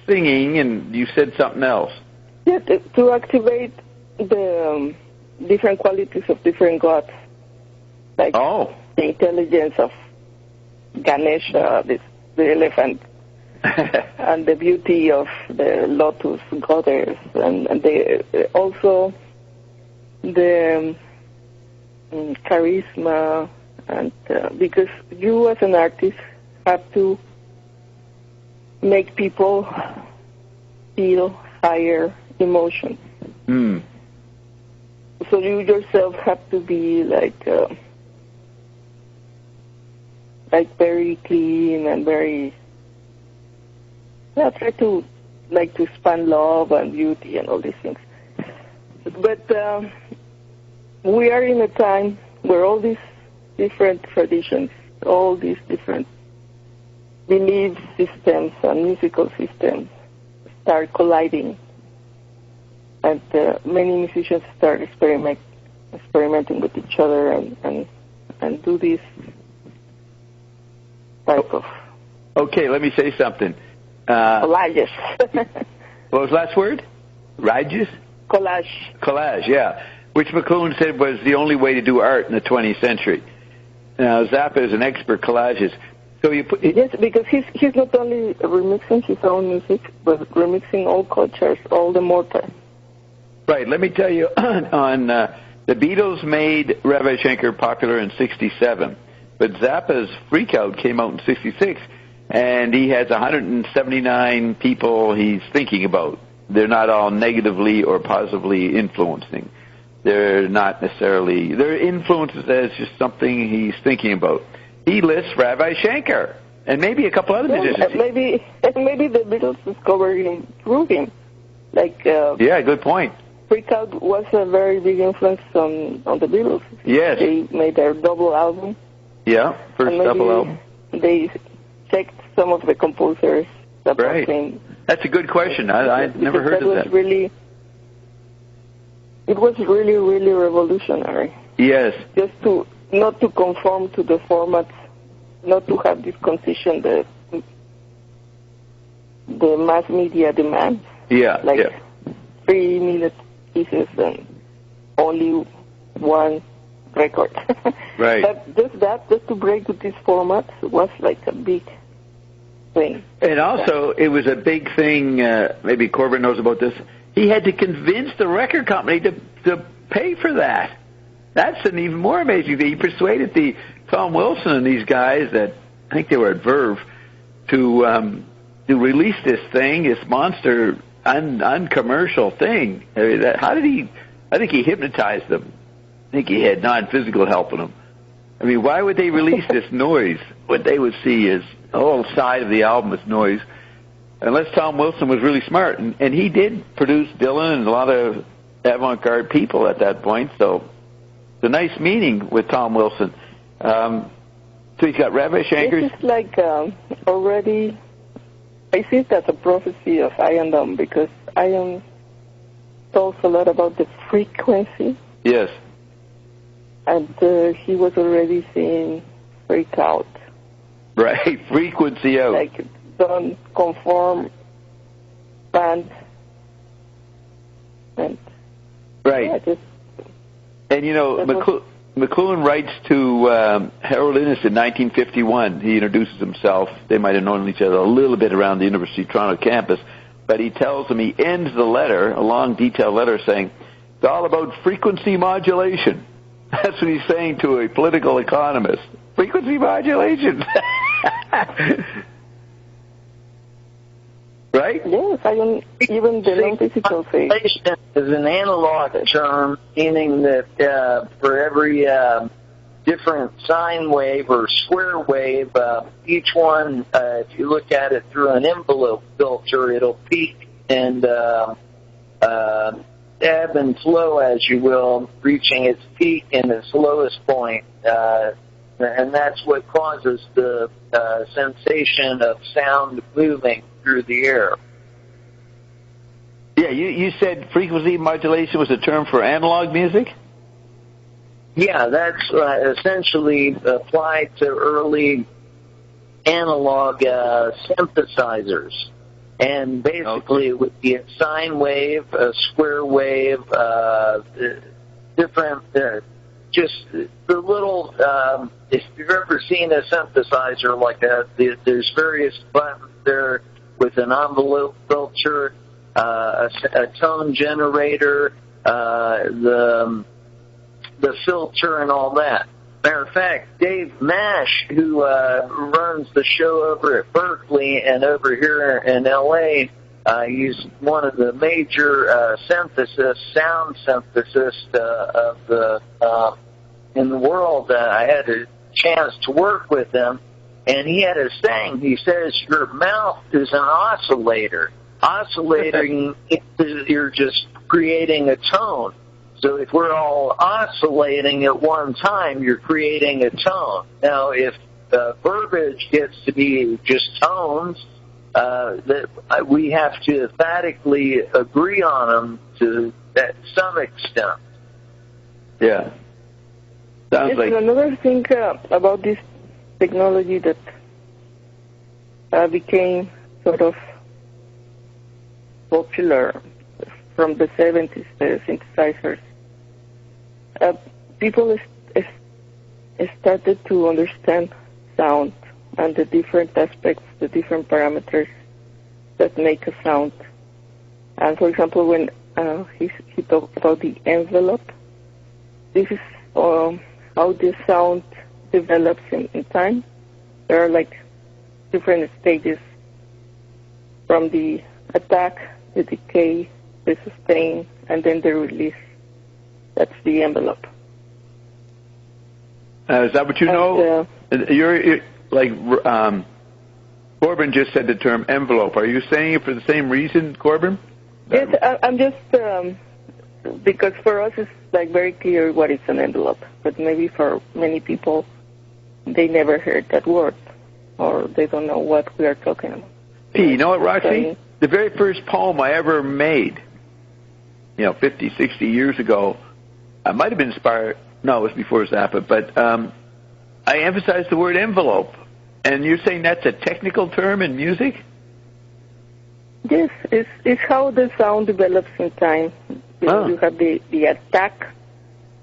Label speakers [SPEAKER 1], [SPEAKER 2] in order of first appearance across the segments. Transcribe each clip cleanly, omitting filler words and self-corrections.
[SPEAKER 1] singing, and you said something else.
[SPEAKER 2] Yeah, to activate the different qualities of different gods, like the intelligence of Ganesha, the elephant, and the beauty of the lotus goddess, and also the charisma, and because you as an artist have to make people feel higher emotions. So you yourself have to be like very clean and very try to expand love and beauty and all these things. But we are in a time where all these different traditions, all these different belief systems and musical systems start colliding, and many musicians start experimenting with each other and do this type of...
[SPEAKER 1] Okay, let me say something.
[SPEAKER 2] Collages.
[SPEAKER 1] What was the last word? Rages?
[SPEAKER 2] Collage.
[SPEAKER 1] Collage, yeah. Which McLuhan said was the only way to do art in the 20th century. Now, Zappa is an expert collages. So you put...
[SPEAKER 2] Yes, because he's not only remixing his own music, but remixing all cultures, all the mortar.
[SPEAKER 1] Right. Let me tell you, on the Beatles made Ravi Shankar popular in 1967, but Zappa's Freak Out came out in 1966, and he has 179 people he's thinking about. They're not all negatively or positively influencing. They're not necessarily... They're influences as just something he's thinking about. He lists Ravi Shankar, and maybe a couple other musicians.
[SPEAKER 2] Maybe the Beatles discovered him through him.
[SPEAKER 1] Yeah, good point.
[SPEAKER 2] Freak Out was a very big influence on the Beatles.
[SPEAKER 1] Yes.
[SPEAKER 2] They made their double album.
[SPEAKER 1] Yeah, first double album.
[SPEAKER 2] They checked some of the composers that came.
[SPEAKER 1] That's a good question. I'd never heard of that.
[SPEAKER 2] It was really, really revolutionary.
[SPEAKER 1] Yes.
[SPEAKER 2] Just not to conform to the formats, not to have this concession the mass media demands.
[SPEAKER 1] Yeah.
[SPEAKER 2] 3-minute pieces and only one record.
[SPEAKER 1] Right.
[SPEAKER 2] But just to break with these formats was like a big thing.
[SPEAKER 1] And also, it was a big thing, maybe Corbin knows about this, he had to convince the record company to pay for that. That's an even more amazing thing. He persuaded Tom Wilson and these guys that, I think they were at Verve, to release this thing, this monster, uncommercial thing. I mean, I think he hypnotized them. I think he had non-physical helping them. I mean, why would they release this noise? What they would see is the whole side of the album is noise. Unless Tom Wilson was really smart. And he did produce Dylan and a lot of avant-garde people at that point, so it's a nice meeting with Tom Wilson. So he's got Ravi Shankar.
[SPEAKER 2] This is like already... I see it as a prophecy of Iandom, because Ion talks a lot about the frequency.
[SPEAKER 1] Yes.
[SPEAKER 2] And he was already seeing Freak Out.
[SPEAKER 1] Right, frequency out.
[SPEAKER 2] Like, don't conform, band, and...
[SPEAKER 1] Right.
[SPEAKER 2] Yeah,
[SPEAKER 1] and, you know, McLuhan writes to Harold Innis in 1951. He introduces himself. They might have known each other a little bit around the University of Toronto campus, but he tells him, he ends the letter, a long, detailed letter, saying, it's all about frequency modulation. That's what he's saying to a political economist. Frequency modulation. Right?
[SPEAKER 2] Yes, even the non-physical thing.
[SPEAKER 3] Modulation is an analog term, meaning that for every different sine wave or square wave, each one, if you look at it through an envelope filter, it'll peak and ebb and flow, as you will, reaching its peak and its lowest point. And that's what causes the sensation of sound moving through the air.
[SPEAKER 1] Yeah, you said frequency modulation was a term for analog music?
[SPEAKER 3] Yeah, that's essentially applied to early analog synthesizers. And basically it would be a sine wave, a square wave, different, just the little, if you've ever seen a synthesizer like that, there's various buttons there with an envelope filter, a tone generator, the filter and all that. Matter of fact, Dave Nash, who runs the show over at Berkeley and over here in L.A., he's one of the major sound synthesists of the in the world. I had a chance to work with him, and he had a saying. He says, your mouth is an oscillator. Oscillating, you're just creating a tone. So if we're all oscillating at one time, you're creating a tone. Now, if verbiage gets to be just tones, that we have to emphatically agree on them to some extent.
[SPEAKER 1] Yeah. Sounds like
[SPEAKER 2] another thing about this technology that became sort of popular from the 70s, the synthesizers. People started to understand sound and the different aspects, the different parameters that make a sound. And for example, when he talked about the envelope, this is how the sound develops in time. There are like different stages from the attack, the decay, the sustain, and then the release. That's the envelope.
[SPEAKER 1] Is that what you know? You're like Corbin just said the term envelope. Are you saying it for the same reason, Corbin?
[SPEAKER 2] Yes, I'm just because for us it's like very clear what is an envelope, but maybe for many people they never heard that word or they don't know what we are talking about.
[SPEAKER 1] You know what, Roxy? The very first poem I ever made, 50, 60 years ago, I might have been inspired. No, it was before Zappa, but I emphasized the word envelope. And you're saying that's a technical term in music?
[SPEAKER 2] Yes, it's how the sound develops in time. You have the attack,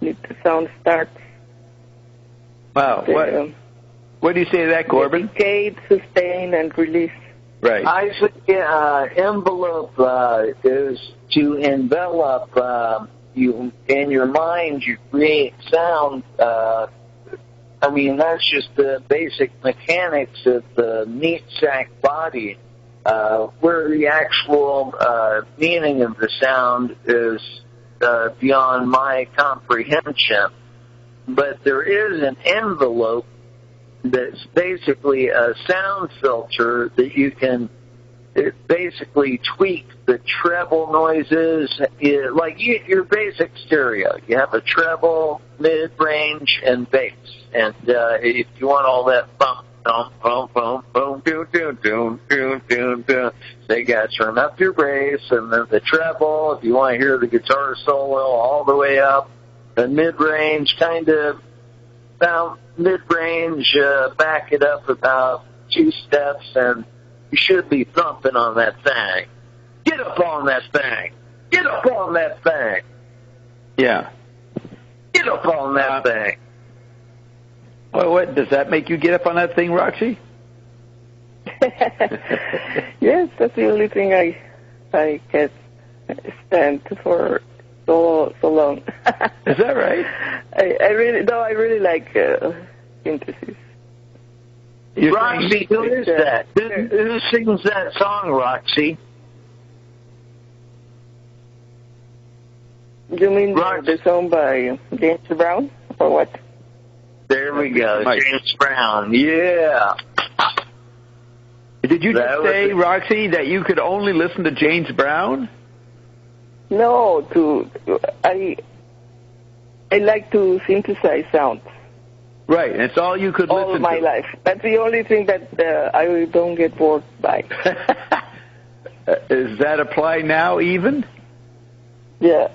[SPEAKER 2] the sound starts.
[SPEAKER 1] Wow. What do you say to that, Corbin?
[SPEAKER 2] Decay, sustain, and release.
[SPEAKER 1] Right.
[SPEAKER 3] I think envelope is to envelop you in your mind. You create sound. That's just the basic mechanics of the meat sack body. Where the actual meaning of the sound is beyond my comprehension. But there is an envelope that's basically a sound filter that you can basically tweak the treble noises, like your basic stereo. You have a treble, mid-range, and bass. And if you want all that bump, boom, boom, boom, boom, doom, doom, doom, doom, doom, doom, so you got to turn up your bass, and then the treble, if you want to hear the guitar solo all the way up, the mid-range kind of about mid-range, back it up about 2 steps, and you should be thumping on that thing. Get up on that thing. Get up on that thing.
[SPEAKER 1] Yeah.
[SPEAKER 3] Get up on that thing.
[SPEAKER 1] Well, what does that make you get up on that thing, Roxy?
[SPEAKER 2] Yes, that's the only thing I can stand for so long.
[SPEAKER 1] Is that right?
[SPEAKER 2] I really like synthesis.
[SPEAKER 3] Roxy, who is that? Who sings that song, Roxy?
[SPEAKER 2] You mean the song by James Brown, or what?
[SPEAKER 3] There we go, James Brown. Yeah.
[SPEAKER 1] Did you just say, Roxy, that you could only listen to James Brown?
[SPEAKER 2] No, I like to synthesize sounds.
[SPEAKER 1] Right, and it's all you could listen to.
[SPEAKER 2] All my life. That's the only thing that I don't get bored by.
[SPEAKER 1] Does that apply now even?
[SPEAKER 2] Yeah.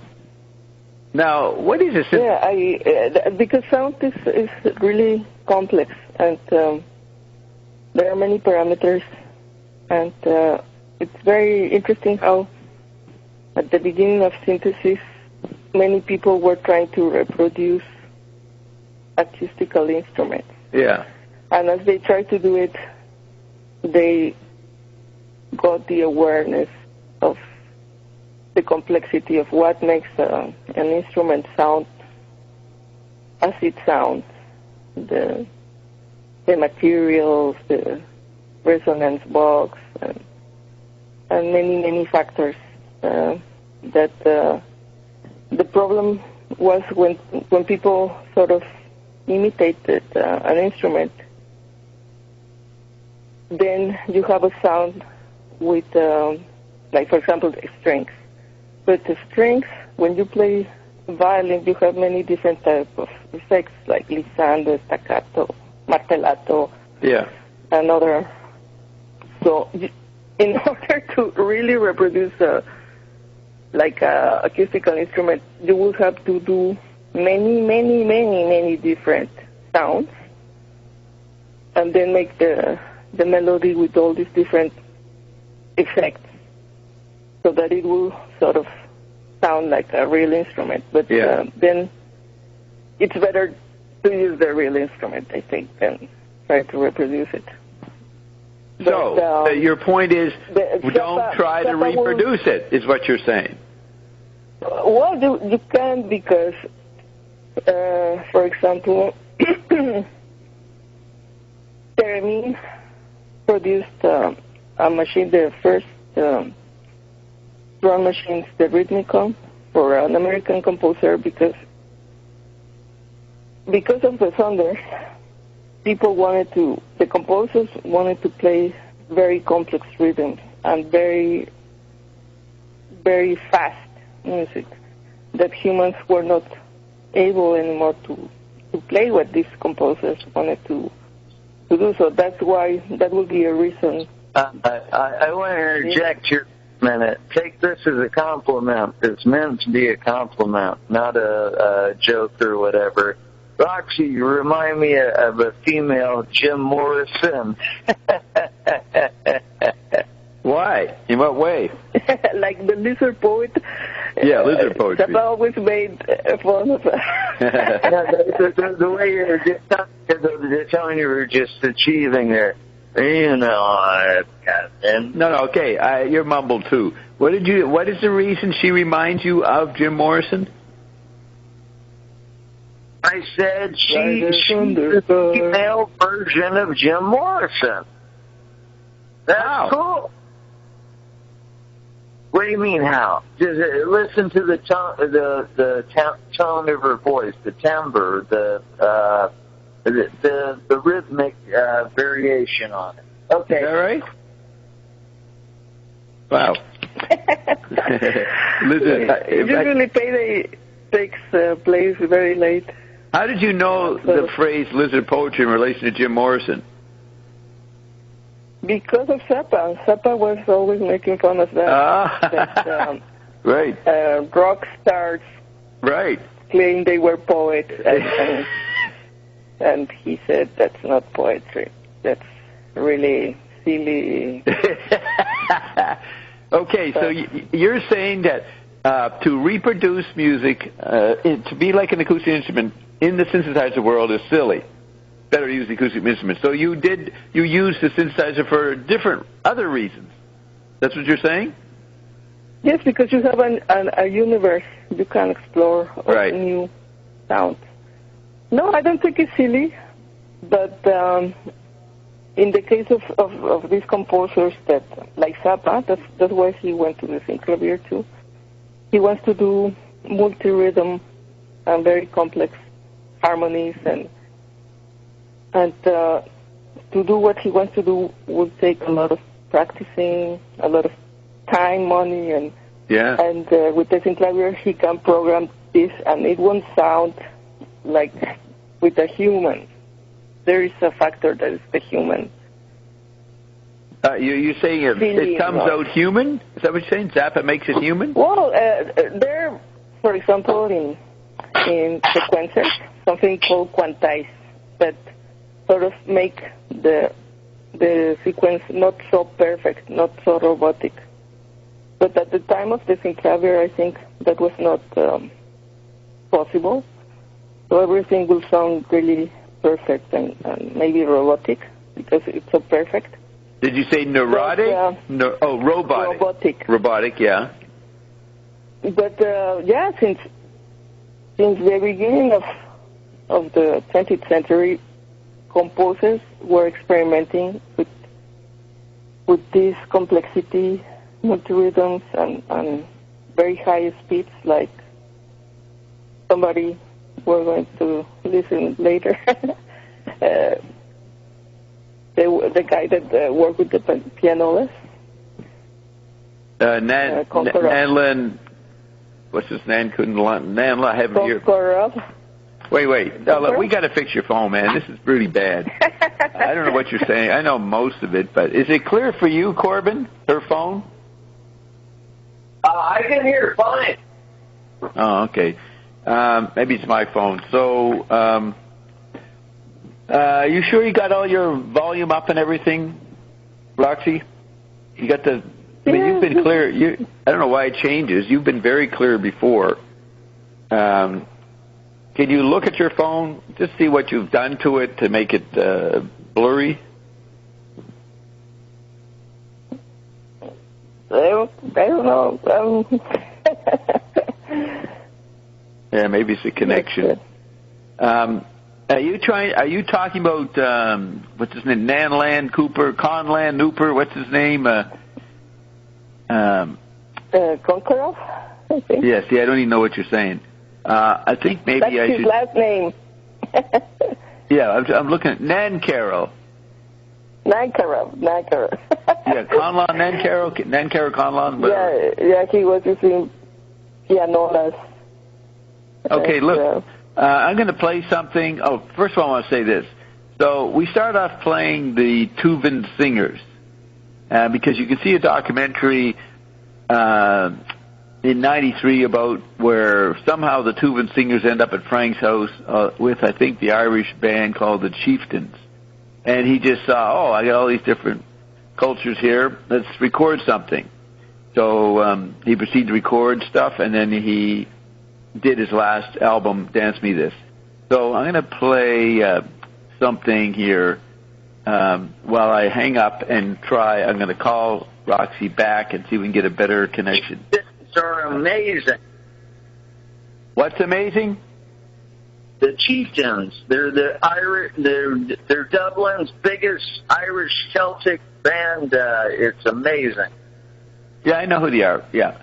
[SPEAKER 1] Now, what is a synthesizer?
[SPEAKER 2] Yeah, because sound is really complex, and there are many parameters, and it's very interesting how at the beginning of synthesis, many people were trying to reproduce acoustical instruments.
[SPEAKER 1] Yeah.
[SPEAKER 2] And as they tried to do it, they got the awareness of the complexity of what makes an instrument sound as it sounds, the materials, the resonance box, and many, many factors. That the problem was when people sort of imitated an instrument, then you have a sound with, like for example, the strings. But the strings, when you play violin, you have many different types of effects, like glissando, staccato, martellato, and other. So in order to really reproduce like a acoustical instrument, you will have to do many different sounds, and then make the melody with all these different effects, so that it will sort of sound like a real instrument. But then it's better to use the real instrument, I think, than try to reproduce it.
[SPEAKER 1] So your point is, don't try to reproduce it, is what you're saying.
[SPEAKER 2] Well, you can, because, for example, Theremin produced a machine, the first drum machines, the Rhythmicon, for an American composer, because of the thunder, the composers wanted to play very complex rhythms and very, very fast music that humans were not able anymore to play what these composers wanted to do. So that's why that would be a reason.
[SPEAKER 3] I want to interject here a minute. Take this as a compliment. It's meant to be a compliment, not a joke or whatever. Roxy, you remind me of a female Jim Morrison.
[SPEAKER 1] Why? In what way?
[SPEAKER 2] Like the lizard poet.
[SPEAKER 1] Yeah, lizard poetry.
[SPEAKER 2] Zappa always made fun of
[SPEAKER 3] the way you were just telling you were just achieving there. You know,
[SPEAKER 1] No, okay. You're mumbled too. What is the reason she reminds you of Jim Morrison?
[SPEAKER 3] I said she's the female version of Jim Morrison. That's cool. What do you mean how? Just listen to the tone of her voice, the timbre, the rhythmic variation on it. Okay.
[SPEAKER 1] Is that right? Wow. Listen,
[SPEAKER 2] usually Payday takes place very late.
[SPEAKER 1] How did you know the phrase lizard poetry in relation to Jim Morrison?
[SPEAKER 2] Because of Zappa. Zappa was always making fun of that.
[SPEAKER 1] Right.
[SPEAKER 2] Rock stars claim they were poets, and he said that's not poetry. That's really silly.
[SPEAKER 1] Okay, so you're saying that to reproduce music, to be like an acoustic instrument in the synthesizer world is silly. Better to use the acoustic instrument. So you used the synthesizer for different other reasons. That's what you're saying?
[SPEAKER 2] Yes, because you have a universe you can explore of new sounds. No, I don't think it's silly, but in the case of these composers that, like Zappa, that's why he went to the synclavier too. He wants to do multi-rhythm and very complex harmonies, and to do what he wants to do will take a lot of practicing, a lot of time, money, and with the synclavier he can program this, and it won't sound like with a human. There is a factor that is the human.
[SPEAKER 1] You're saying it comes out human? Is that what you're saying? Zappa makes it human?
[SPEAKER 2] Well, there, for example, in sequencers, something called quantize that sort of make the the sequence not so perfect, not so robotic. But at the time of the synclavier, I think that was not possible. So everything will sound really perfect and maybe robotic because it's so perfect.
[SPEAKER 1] Did you say neurotic?
[SPEAKER 2] But,
[SPEAKER 1] robotic.
[SPEAKER 2] Robotic.
[SPEAKER 1] Robotic, yeah.
[SPEAKER 2] But since the beginning of the 20th century, composers were experimenting with this complexity, multi-rhythms, and very high speeds, like somebody we're going to listen later. The guy that worked with the pianolas.
[SPEAKER 1] Nanlan, what's his name? Nanla, I have it here. Wait. No, we got to fix your phone, man. This is really bad. I don't know what you're saying. I know most of it, but is it clear for you, Corbin, her phone?
[SPEAKER 3] I can hear fine.
[SPEAKER 1] Oh, okay. Maybe it's my phone. So, you sure you got all your volume up and everything, Roxy? You got the... I mean, you've been clear. I don't know why it changes. You've been very clear before. Can you look at your phone, just see what you've done to it to make it blurry?
[SPEAKER 2] I don't know.
[SPEAKER 1] Yeah, maybe it's a connection. Are you talking about what's his name? Nanlan Cooper, Conlan Nooper. What's his name?
[SPEAKER 2] Konkorov, I think.
[SPEAKER 1] Yes. Yeah, I don't even know what you're saying. I think maybe
[SPEAKER 2] That's his last name.
[SPEAKER 1] Yeah, I'm looking at Nancarrow.
[SPEAKER 2] Nancarrow.
[SPEAKER 1] Yeah, Conlon Nancarrow Conlon.
[SPEAKER 2] Yeah, he was using pianolas.
[SPEAKER 1] Okay, look, I'm going to play something. Oh, first of all, I want to say this. So we start off playing the Tuvan Singers because you can see a documentary in '93 about where somehow the Tuvan Singers end up at Frank's house with, I think, the Irish band called the Chieftains. And he just saw, I got all these different cultures here. Let's record something. So he proceeded to record stuff, and then he did his last album, Dance Me This. So I'm going to play something here while I hang up and try. I'm going to call Roxy back and see if we can get a better connection.
[SPEAKER 3] Are amazing.
[SPEAKER 1] What's amazing?
[SPEAKER 3] The Chieftains. They're the Irish. They're Dublin's biggest Irish Celtic band. It's amazing.
[SPEAKER 1] Yeah, I know who they are. Yeah.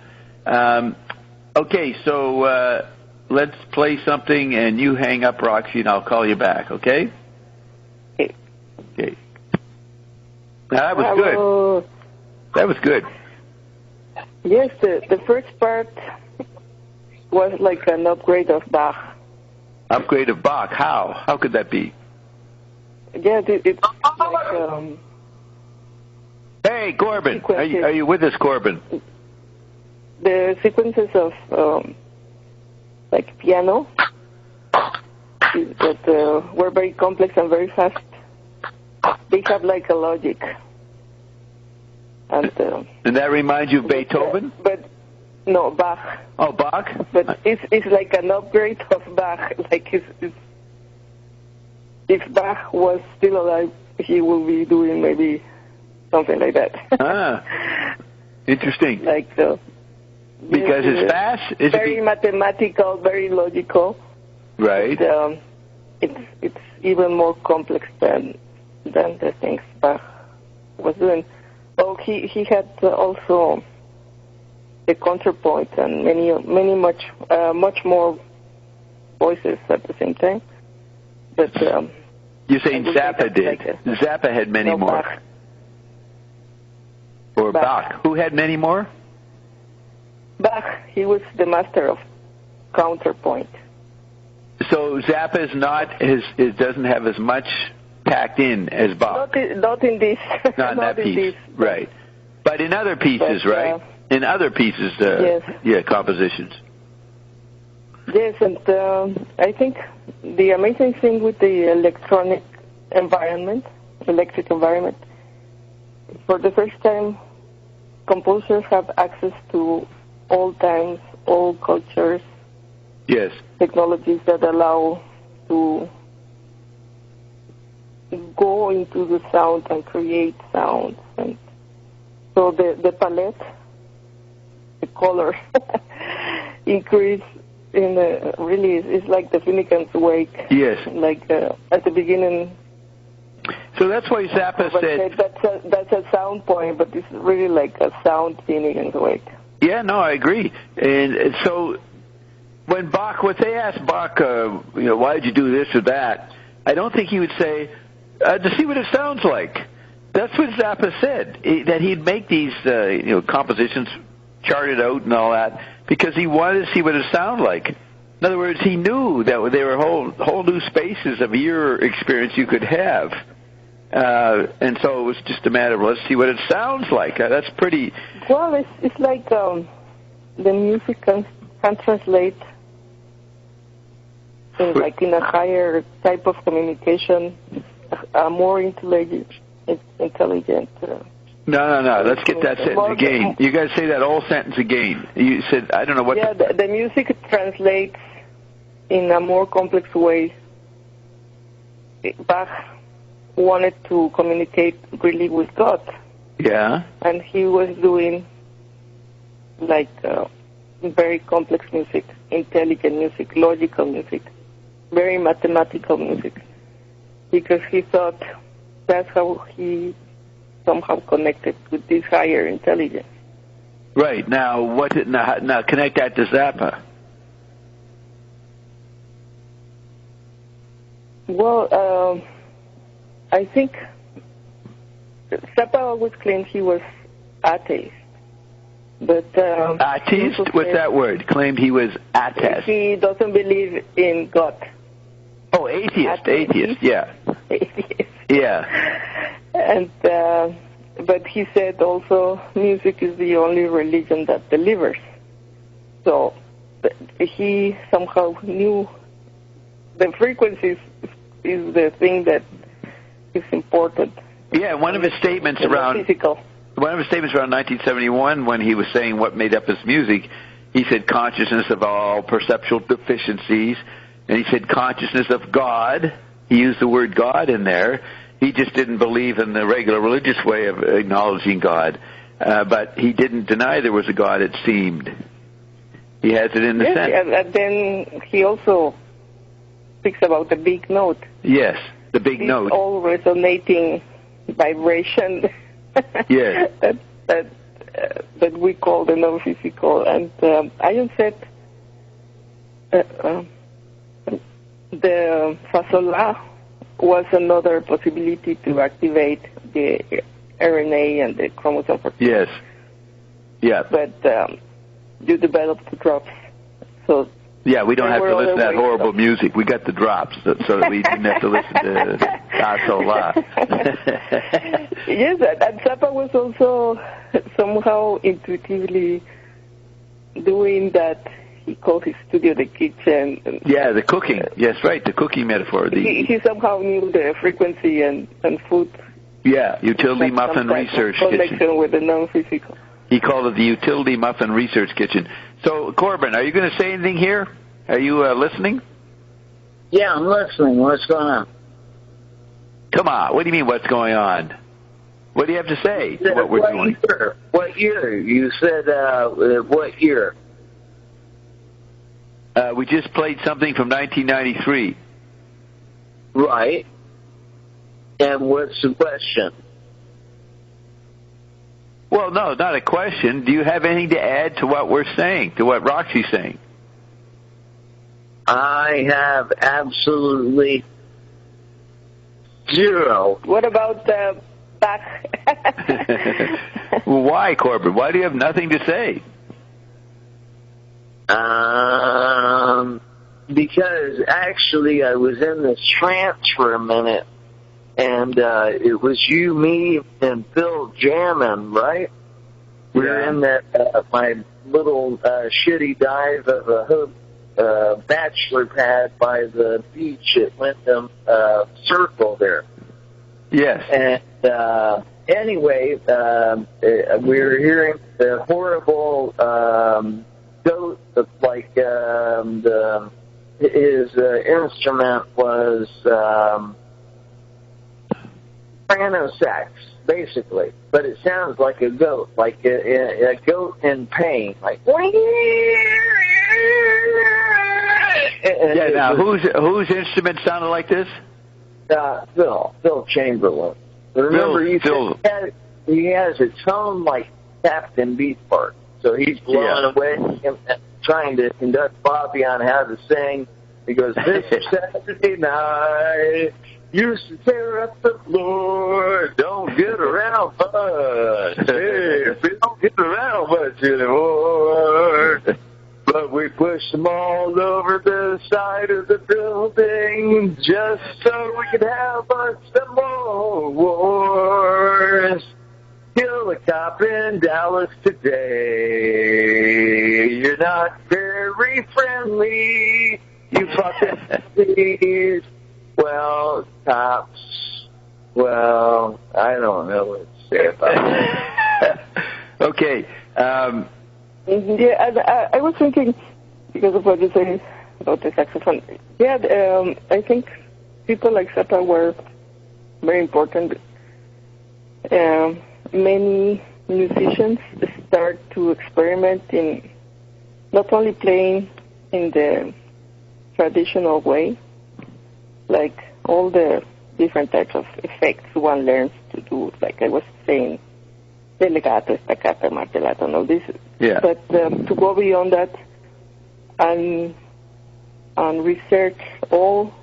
[SPEAKER 1] Okay, so let's play something, and you hang up, Roxy, and I'll call you back. Okay. Okay. That was good. That was good.
[SPEAKER 2] Yes, the first part was like an upgrade of Bach.
[SPEAKER 1] Upgrade of Bach? How? How could that be?
[SPEAKER 2] Yeah, it's like...
[SPEAKER 1] Hey, Corbin, are you with us, Corbin?
[SPEAKER 2] The sequences of like piano that were very complex and very fast. They have like a logic. And
[SPEAKER 1] that reminds you of Beethoven?
[SPEAKER 2] But no, Bach.
[SPEAKER 1] Oh, Bach?
[SPEAKER 2] But it's like an upgrade of Bach. Like if Bach was still alive, he will be doing maybe something like that.
[SPEAKER 1] Interesting.
[SPEAKER 2] Like
[SPEAKER 1] because it's fast. Is
[SPEAKER 2] very mathematical, very logical.
[SPEAKER 1] Right.
[SPEAKER 2] It's even more complex than the things Bach was doing. Oh, he had also the counterpoint and much more voices at the same time. But
[SPEAKER 1] you're saying Zappa did? Zappa had many more.
[SPEAKER 2] Bach.
[SPEAKER 1] Or Bach. Who had many more?
[SPEAKER 2] Bach. He was the master of counterpoint.
[SPEAKER 1] So Zappa is it doesn't have as much packed in as Bach.
[SPEAKER 2] Not in this.
[SPEAKER 1] Not in that piece, right? But in other pieces, right? In other pieces,
[SPEAKER 2] yes.
[SPEAKER 1] Yeah, compositions.
[SPEAKER 2] Yes, and I think the amazing thing with the electric environment, for the first time, composers have access to all times, all cultures,
[SPEAKER 1] Yes.
[SPEAKER 2] technologies that allow to go into the sound and create sounds. And so the palette, the color, increase in really is like the Finnegan's Wake.
[SPEAKER 1] Yes.
[SPEAKER 2] Like at the beginning.
[SPEAKER 1] So that's why Zappa said...
[SPEAKER 2] That's a sound point, but it's really like a sound Finnegan's Wake.
[SPEAKER 1] Yeah, no, I agree. And so when they asked Bach, why did you do this or that, I don't think he would say, to see what it sounds like. That's what Zappa said, that he'd make these compositions, chart it out and all that, because he wanted to see what it sounded like. In other words, he knew that there were whole new spaces of ear experience you could have. And so it was just a matter of, let's see what it sounds like. That's pretty...
[SPEAKER 2] Well, it's like the music can translate like in a higher type of communication, a more intelligent.
[SPEAKER 1] No. Let's get that sentence again. You got to say that whole sentence again. You said, I don't know what...
[SPEAKER 2] Yeah, the music translates in a more complex way. Bach wanted to communicate really with God.
[SPEAKER 1] Yeah.
[SPEAKER 2] And he was doing like very complex music, intelligent music, logical music, very mathematical music, because he thought that's how he somehow connected with this higher intelligence.
[SPEAKER 1] Right. Now, now connect that to Zappa.
[SPEAKER 2] Well, I think Zappa always claimed he was atheist. But
[SPEAKER 1] atheist? What's that word? Claimed he was atheist.
[SPEAKER 2] He doesn't believe in God.
[SPEAKER 1] Oh, atheist, yeah.
[SPEAKER 2] Atheist.
[SPEAKER 1] Yeah.
[SPEAKER 2] And but he said also music is the only religion that delivers. So he somehow knew the frequencies is the thing that is important.
[SPEAKER 1] Yeah, one of his statements around
[SPEAKER 2] physical.
[SPEAKER 1] One of his statements around 1971, when he was saying what made up his music, he said consciousness of all perceptual deficiencies, and he said consciousness of God. He used the word God in there. He just didn't believe in the regular religious way of acknowledging God, but he didn't deny there was a God, it seemed. He has it in the sense.
[SPEAKER 2] And then he also speaks about the big note.
[SPEAKER 1] Yes, the big note.
[SPEAKER 2] All resonating vibration.
[SPEAKER 1] Yes.
[SPEAKER 2] that we call the non-physical. And Ion said the fasola was another possibility to activate the RNA and the chromosome 14.
[SPEAKER 1] Yes. Yeah.
[SPEAKER 2] But you developed the drops. So
[SPEAKER 1] yeah, we don't have to listen to that horrible music. We got the drops, so that we didn't have to listen to fasola.
[SPEAKER 2] Yes, and Zappa was also somehow intuitively doing that. He called his studio the kitchen.
[SPEAKER 1] Yeah, the cooking. Yes, right, the cooking metaphor.
[SPEAKER 2] He somehow knew the frequency and food.
[SPEAKER 1] Yeah, utility muffin research
[SPEAKER 2] connection
[SPEAKER 1] kitchen.
[SPEAKER 2] With the non-physical.
[SPEAKER 1] He called it the utility muffin research kitchen. So, Corbin, are you going to say anything here? Are you listening?
[SPEAKER 3] Yeah, I'm listening. What's going on?
[SPEAKER 1] Come on. What do you mean, what's going on? What do you have to say to what we're doing?
[SPEAKER 3] Year? What year? You said, what year?
[SPEAKER 1] We just played something from 1993.
[SPEAKER 3] Right. And what's the question?
[SPEAKER 1] Well, no, not a question. Do you have anything to add to what we're saying, to what Roxy's saying?
[SPEAKER 3] I have absolutely zero.
[SPEAKER 2] What about back?
[SPEAKER 1] Well, why, Corbin? Why do you have nothing to say?
[SPEAKER 3] Because actually I was in this trance for a minute, and it was you, me, and Phil jamming, right? We were in that my little shitty dive of a bachelor pad by the beach at Wyndham Circle there.
[SPEAKER 1] Yes.
[SPEAKER 3] anyway, we were hearing the horrible goat, like his instrument was soprano sax, basically, but it sounds like a goat, like a goat in pain, like.
[SPEAKER 1] Yeah. Now, whose instrument sounded like this?
[SPEAKER 3] Phil Chamberlain. Remember, he has a tone like Captain Beefheart, so he's blowing away and trying to conduct Bobby on how to sing. He goes, "This Saturday night used to tear up the floor. Don't get around much. Hey, we don't get around much anymore. But we pushed them all over the side of the building just so we could have us some more wars. Kill a cop in Dallas today. You're not very friendly. You fucking please. Well, cops. Well, I don't know what to say about that."
[SPEAKER 1] Okay.
[SPEAKER 2] Yeah, I was thinking, because of what you said about the saxophone. Yeah, I think people like Zappa were very important. Many musicians start to experiment in not only playing in the traditional way, like all the different types of effects one learns to do, like I was saying, the legato, staccato, martellato, and all this.
[SPEAKER 1] Yeah.
[SPEAKER 2] But to go beyond that and research all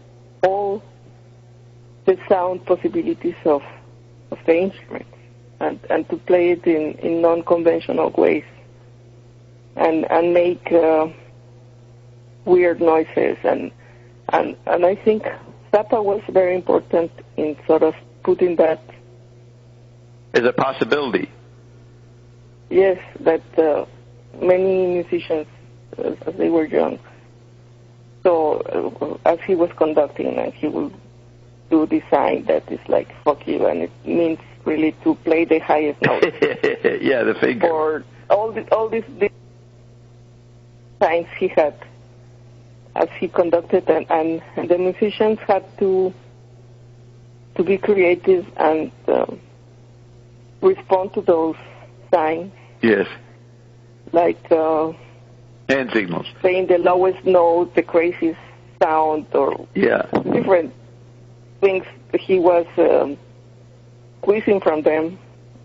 [SPEAKER 2] the sound possibilities of the instrument, and to play it in non-conventional ways, and make weird noises, and I think Zappa was very important in sort of putting that
[SPEAKER 1] as a possibility.
[SPEAKER 2] Yes, that many musicians, as they were young, so as he was conducting, and he would do design that is like fuck you, and it means really to play the highest note.
[SPEAKER 1] Yeah, the finger.
[SPEAKER 2] Or all these signs he had as he conducted, and the musicians had to be creative and respond to those signs.
[SPEAKER 1] Yes.
[SPEAKER 2] Like
[SPEAKER 1] hand signals.
[SPEAKER 2] Playing the lowest note, the craziest sound, or different things he was squeezing from them.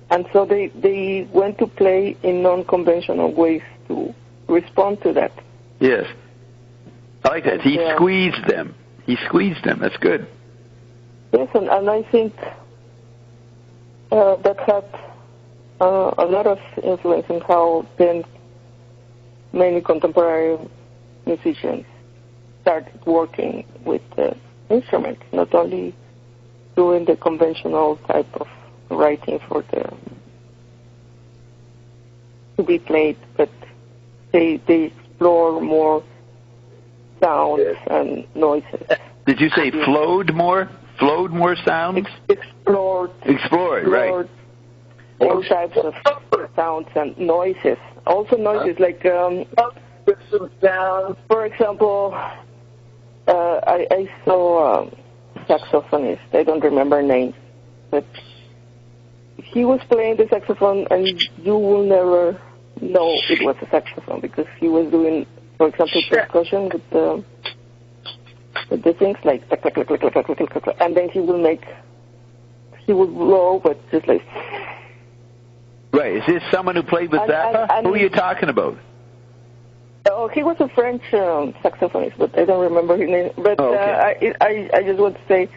[SPEAKER 2] And so they went to play in non-conventional ways to respond to that.
[SPEAKER 1] Yes. I like that. He squeezed them. That's good.
[SPEAKER 2] Yes, and I think that had a lot of influence in how then many contemporary musicians started working with the instrument, not only doing the conventional type of writing for to be played, but they explore more sounds and noises.
[SPEAKER 1] Did you say flowed more? Flowed more sounds?
[SPEAKER 2] Explored, right. All types of sounds and noises. Also noises like
[SPEAKER 3] with some sounds.
[SPEAKER 2] For example, I saw a saxophonist. I don't remember names, but he was playing the saxophone, and you will never know it was a saxophone because he was doing, for example, percussion with the things like click, click, click, click, click, click, click, click, and then he would blow, but just like.
[SPEAKER 1] Right. Is this someone who played with Zappa? Who are you talking about?
[SPEAKER 2] Oh, he was a French saxophonist, but I don't remember his name. But okay. I just want to say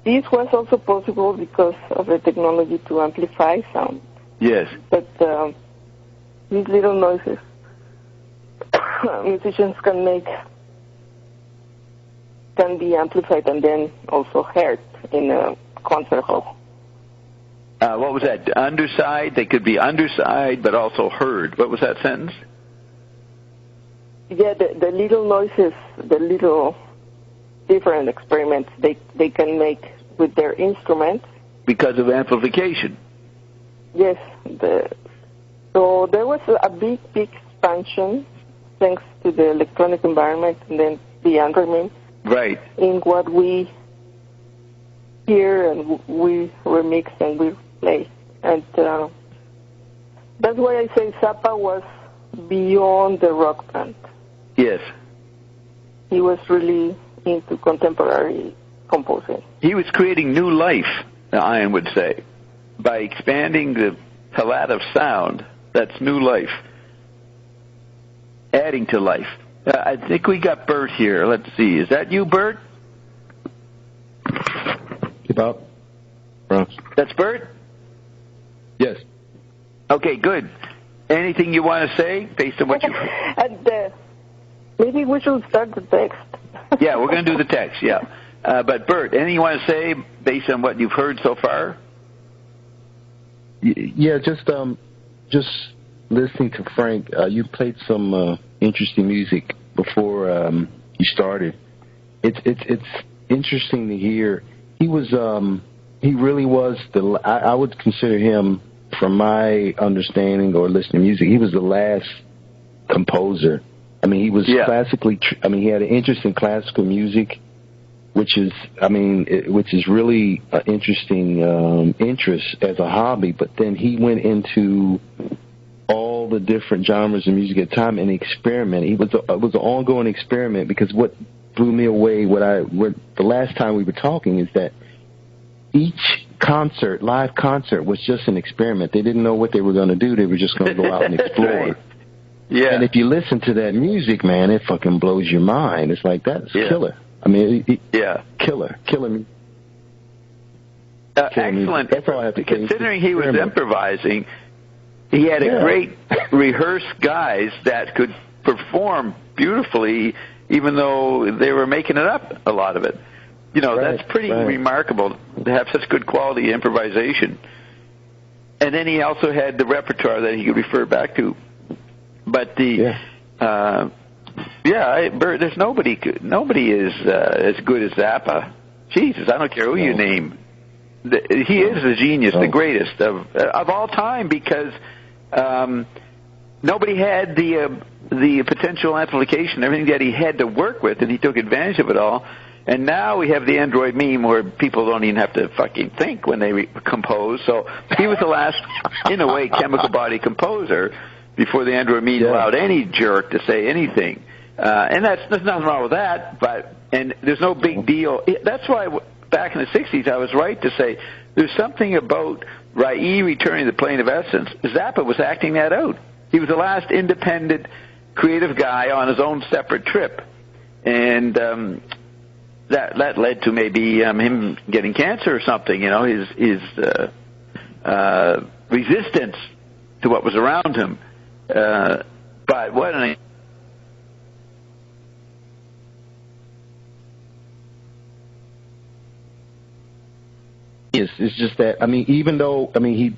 [SPEAKER 2] this was also possible because of the technology to amplify sound.
[SPEAKER 1] Yes.
[SPEAKER 2] But these little noises musicians can be amplified and then also heard in a concert hall.
[SPEAKER 1] What was that? Underside? They could be underside, but also heard. What was that sentence?
[SPEAKER 2] Yeah, the little noises, the little different experiments they can make with their instruments
[SPEAKER 1] because of amplification.
[SPEAKER 2] Yes. So there was a big expansion thanks to the electronic environment and then the Android
[SPEAKER 1] Right.
[SPEAKER 2] in what we hear and we remix and we play. And that's why I say Zappa was beyond the rock band.
[SPEAKER 1] Yes.
[SPEAKER 2] He was really into contemporary composing.
[SPEAKER 1] He was creating new life, I would say, by expanding the palette of sound. That's new life. Adding to life. I think we got Bert here. Let's see. Is that you, Bert?
[SPEAKER 4] About. Bronx.
[SPEAKER 1] That's Bert?
[SPEAKER 4] Yes.
[SPEAKER 1] Okay, good. Anything you want to say based on what you...
[SPEAKER 2] And maybe we should start the text.
[SPEAKER 1] Yeah, we're going to do the text, yeah. But Bert, anything you want to say based on what you've heard so far?
[SPEAKER 4] Yeah, just listening to Frank, you played some interesting music before you started. It's interesting to hear. He really was I would consider him, from my understanding or listening to music, he was the last composer. I mean, he was classically. He had an interest in classical music, which is really an interesting interest as a hobby. But then he went into all the different genres of music at the time and experimented. It was an ongoing experiment, because what blew me away, the last time we were talking, is that each live concert, was just an experiment. They didn't know what they were going to do. They were just going to go out and explore.
[SPEAKER 1] Right. Yeah.
[SPEAKER 4] And if you listen to that music, man, it fucking blows your mind. It's like, that's killer. I mean, killer music.
[SPEAKER 1] Excellent.
[SPEAKER 4] That's all I have to say.
[SPEAKER 1] Considering he was improvising, he had a great rehearsed guys that could perform beautifully, even though they were making it up, a lot of it. You know, that's pretty remarkable to have such good quality improvisation. And then he also had the repertoire that he could refer back to. But Bert, there's nobody is as good as Zappa. Jesus, I don't care who you name. He is the genius, the greatest of all time, because nobody had the potential amplification, everything that he had to work with, and he took advantage of it all. And now we have the Android meme where people don't even have to fucking think when they compose. So he was the last, in a way, chemical body composer before the Android meme allowed any jerk to say anything. And there's nothing wrong with that, and there's no big deal. That's why back in the 60s I was right to say there's something about Rai returning to the plane of essence. Zappa was acting that out. He was the last independent, creative guy on his own separate trip. And that led to maybe him getting cancer or something, you know, his resistance to what was around him. But what an...
[SPEAKER 4] It's just that, even though, he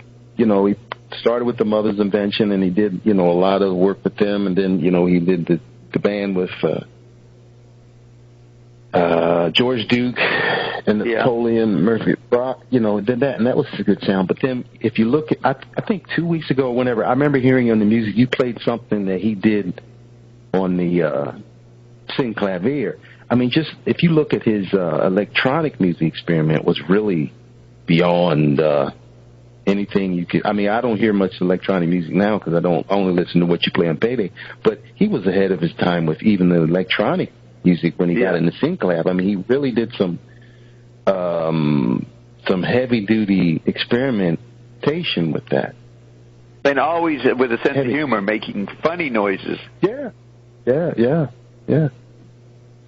[SPEAKER 4] started with the Mother's Invention, and he did, a lot of work with them, and then, he did the band with George Duke and Napoleon Murphy Rock, did that, and that was a good sound. But then if you look at, I think 2 weeks ago, whenever, I remember hearing on the music, you played something that he did on the synclavier. Just, if you look at his electronic music experiment, was really beyond anything you could. I don't hear much electronic music now because I only listen to what you play on Payday. But he was ahead of his time with even the electronic music when he got in the synclab. He really did some heavy duty experimentation with that,
[SPEAKER 1] and always with a sense of humor, making funny noises.
[SPEAKER 4] Yeah.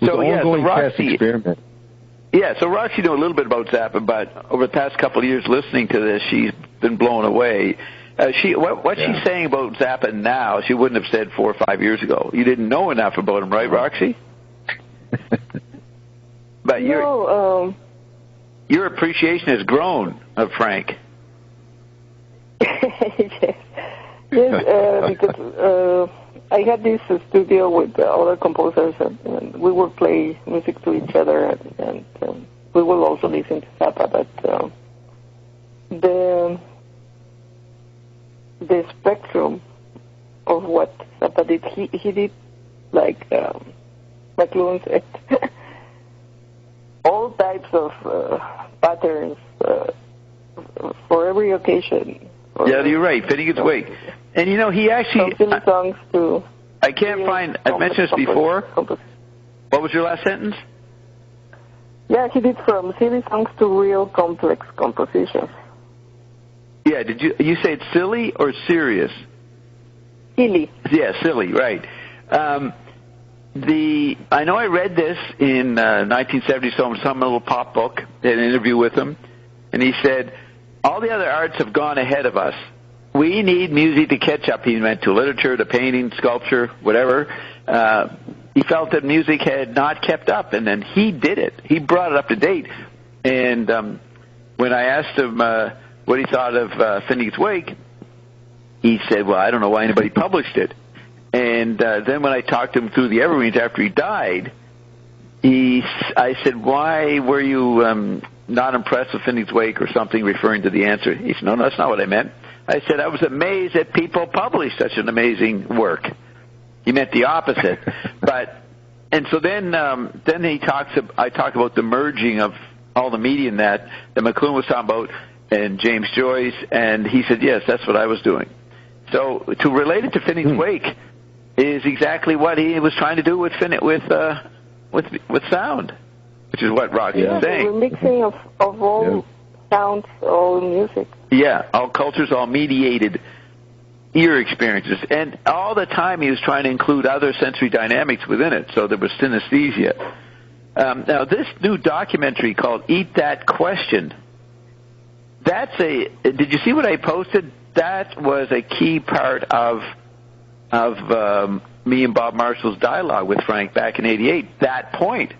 [SPEAKER 1] So Roxy,
[SPEAKER 4] experiment.
[SPEAKER 1] Yeah, so Roxy knew a little bit about Zappa, but over the past couple of years listening to this, she's been blown away. What she's saying about Zappa now, she wouldn't have said 4 or 5 years ago. You didn't know enough about him, right, Roxy? But your appreciation has grown of Frank.
[SPEAKER 2] Yes, because I had this studio with other composers, and we would play music to each other, and we will also listen to Zappa. But the spectrum of what Zappa did. He did, like McLuhan said, all types of patterns for every occasion.
[SPEAKER 1] Yeah, you're right. Finnegan's Wake. And, you know, he actually...
[SPEAKER 2] From silly songs to...
[SPEAKER 1] I can't find... I've mentioned this before. What was your last sentence?
[SPEAKER 2] Yeah, he did from silly songs to real complex compositions.
[SPEAKER 1] Yeah, did you say it's silly or serious?
[SPEAKER 2] Silly.
[SPEAKER 1] Yeah, silly, right. I know I read this in 1970, some little pop book, an interview with him, and he said, all the other arts have gone ahead of us. We need music to catch up. He meant to literature, to painting, sculpture, whatever. He felt that music had not kept up, and then he did it. He brought it up to date. And when I asked him what he thought of Finnegan's Wake, he said, well, I don't know why anybody published it. And then when I talked to him through the Evergreens after he died, I said, why were you not impressed with Finnegan's Wake or something, referring to the answer? He said, no, that's not what I meant. I said, I was amazed that people published such an amazing work. He meant the opposite. And so then I talk about the merging of all the media in that McLuhan was talking about, and James Joyce, and he said, yes, that's what I was doing. So to relate it to Finnegan's Wake is exactly what he was trying to do with sound, which is what Roxy is saying.
[SPEAKER 2] The mixing of all sounds, all music.
[SPEAKER 1] Yeah, all cultures, all mediated ear experiences. And all the time he was trying to include other sensory dynamics within it, so there was synesthesia. Now, this new documentary called Eat That Question, did you see what I posted? That was a key part of me and Bob Marshall's dialogue with Frank back in '88. That point,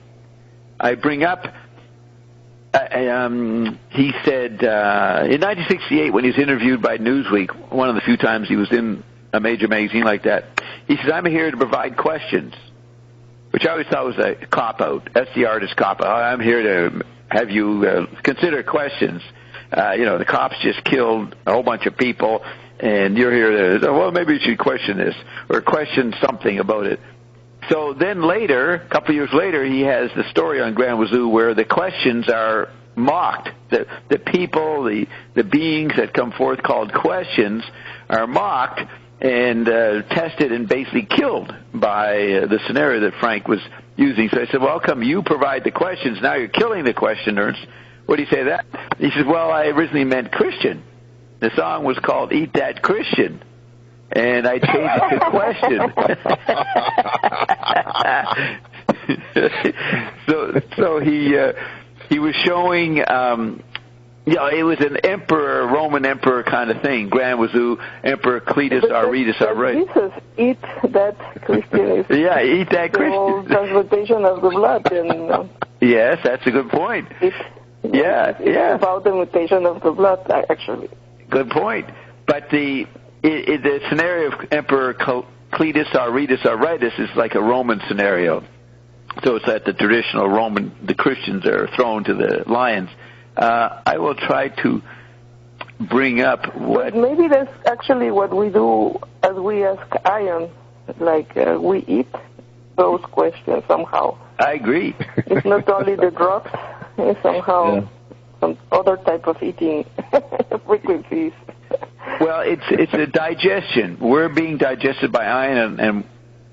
[SPEAKER 1] I bring up. He said in 1968 when he was interviewed by Newsweek, one of the few times he was in a major magazine like that, he said, I'm here to provide questions, which I always thought was a cop-out. That's the artist cop-out. I'm here to have you consider questions. The cops just killed a whole bunch of people, and you're here to, well, maybe you should question this, or question something about it. So then later, a couple of years later, he has the story on Grand Wazoo where the questions are mocked. The people, the beings that come forth called questions are mocked and tested and basically killed by the scenario that Frank was using. So I said, well, how come you provide the questions? Now you're killing the questioners. What do you say to that? He says, well, I originally meant Christian. The song was called Eat That Christian. And I changed it to question. So he was showing, it was an emperor, Roman emperor kind of thing. Grand Wazoo, Emperor Cletus Aretas Aurelius.
[SPEAKER 2] Jesus, eat that Christian.
[SPEAKER 1] Yeah, eat that Christian.
[SPEAKER 2] Transmutation of the blood. And,
[SPEAKER 1] yes, that's a good point.
[SPEAKER 2] It's about the mutation of the blood, actually. Good
[SPEAKER 1] point. But the scenario of Emperor Cletus Aretas Aurelius is like a Roman scenario. So it's that the traditional Roman, the Christians are thrown to the lions. I will try to bring up what...
[SPEAKER 2] But maybe that's actually what we do as we ask Ion. Like, we eat those questions somehow.
[SPEAKER 1] I agree.
[SPEAKER 2] It's not only the drugs, it's somehow some other type of eating frequencies.
[SPEAKER 1] Well, it's a digestion. We're being digested by ion,